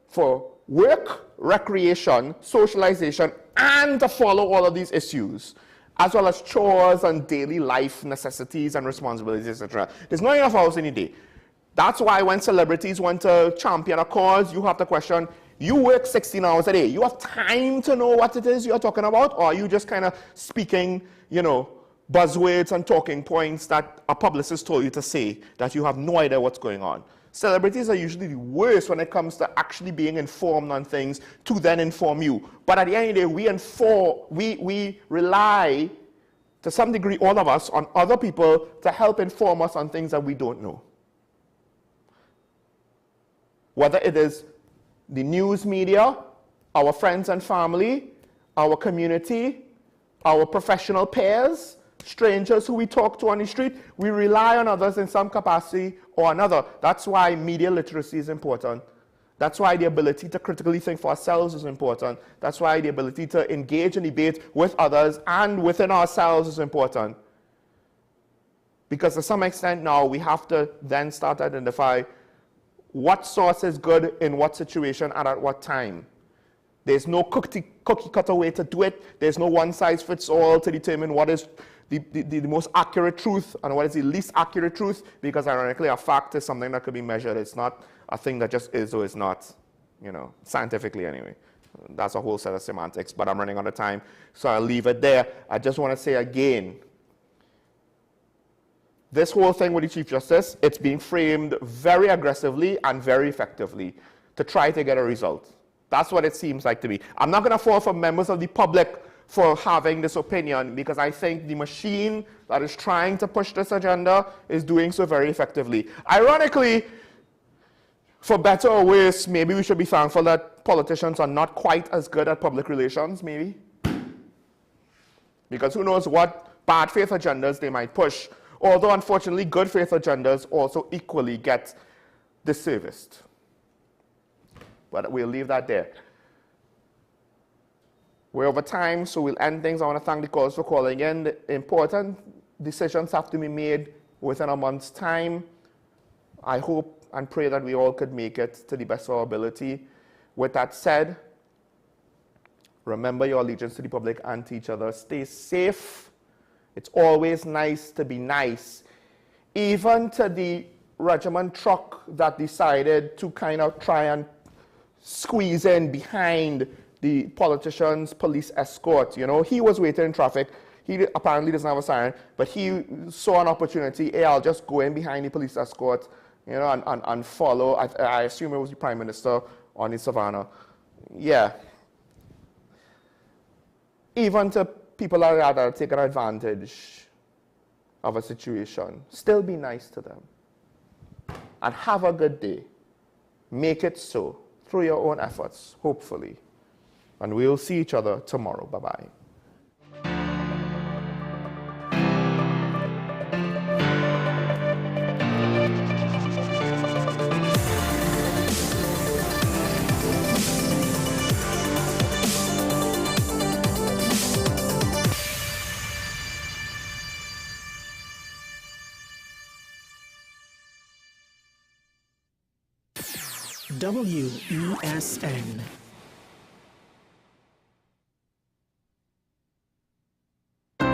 for work, recreation, socialization, and to follow all of these issues, as well as chores and daily life necessities and responsibilities, etc. There's not enough hours in a day. That's why when celebrities want to champion a cause, you have to question, you work 16 hours a day. You have time to know what it is you're talking about, or are you just kind of speaking, you know, buzzwords and talking points that a publicist told you to say that you have no idea what's going on? Celebrities are usually the worst when it comes to actually being informed on things to then inform you. But at the end of the day, we rely, to some degree, all of us, on other people to help inform us on things that we don't know. Whether it is the news media, our friends and family, our community, our professional peers, strangers who we talk to on the street, we rely on others in some capacity or another. That's why media literacy is important. That's why the ability to critically think for ourselves is important. That's why the ability to engage in debate with others and within ourselves is important. Because to some extent now, we have to then start to identify what source is good in what situation and at what time. There's no cookie cutter way to do it. There's no one size fits all to determine what is the most accurate truth and what is the least accurate truth, because ironically a fact is something that could be measured. It's not a thing that just is or is not, you know, scientifically anyway. That's a whole set of semantics, but I'm running out of time, so I'll leave it there. I just want to say again, this whole thing with the Chief Justice, it's being framed very aggressively and very effectively to try to get a result. That's what it seems like to me. I'm not going to fall for members of the public for having this opinion, because I think the machine that is trying to push this agenda is doing so very effectively. Ironically, for better or worse, maybe we should be thankful that politicians are not quite as good at public relations, maybe. Because who knows what bad faith agendas they might push. Although, unfortunately, good faith agendas also equally get disserviced. But we'll leave that there. We're over time, so we'll end things. I want to thank the callers for calling in. The important decisions have to be made within a month's time. I hope and pray that we all could make it to the best of our ability. With that said, remember your allegiance to the public and to each other. Stay safe. It's always nice to be nice. Even to the regiment truck that decided to kind of try and squeeze in behind the politician's police escort. You know, he was waiting in traffic. He apparently doesn't have a siren, but he saw an opportunity. Hey, I'll just go in behind the police escort, you know, and follow. I assume it was the Prime Minister on the Savannah. Yeah. Even to people that are taking advantage of a situation, still be nice to them. And have a good day. Make it so through your own efforts, hopefully. And we'll see each other tomorrow. Bye-bye. WESN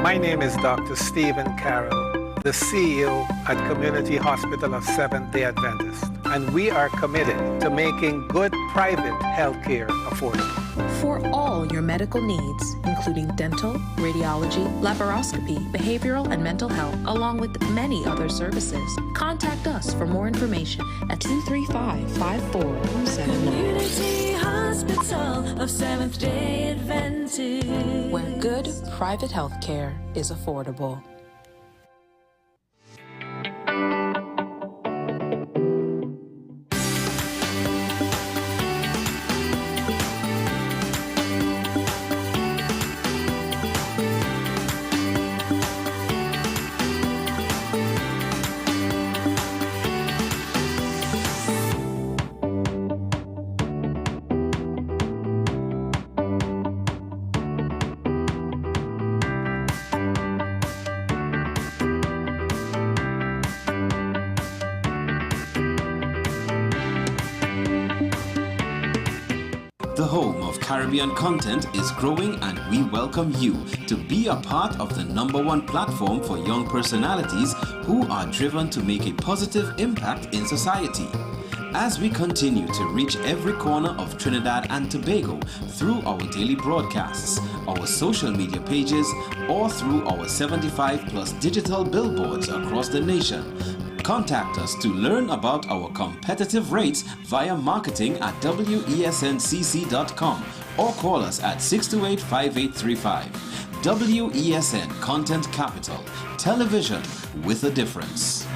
My name is Dr. Stephen Carroll, the CEO at Community Hospital of Seventh-day Adventist, and we are committed to making good private healthcare affordable. For all your medical needs, including dental, radiology, laparoscopy, behavioral and mental health, along with many other services, contact us for more information at 235-5479. Community Hospital of Seventh-day Adventist, where good private health care is affordable. The home of Caribbean content is growing, and we welcome you to be a part of the #1 platform for young personalities who are driven to make a positive impact in society. As we continue to reach every corner of Trinidad and Tobago through our daily broadcasts, our social media pages, or through our 75+ digital billboards across the nation, contact us to learn about our competitive rates via marketing at wesncc.com or call us at 628-5835. WESN Content Capital, television with a difference.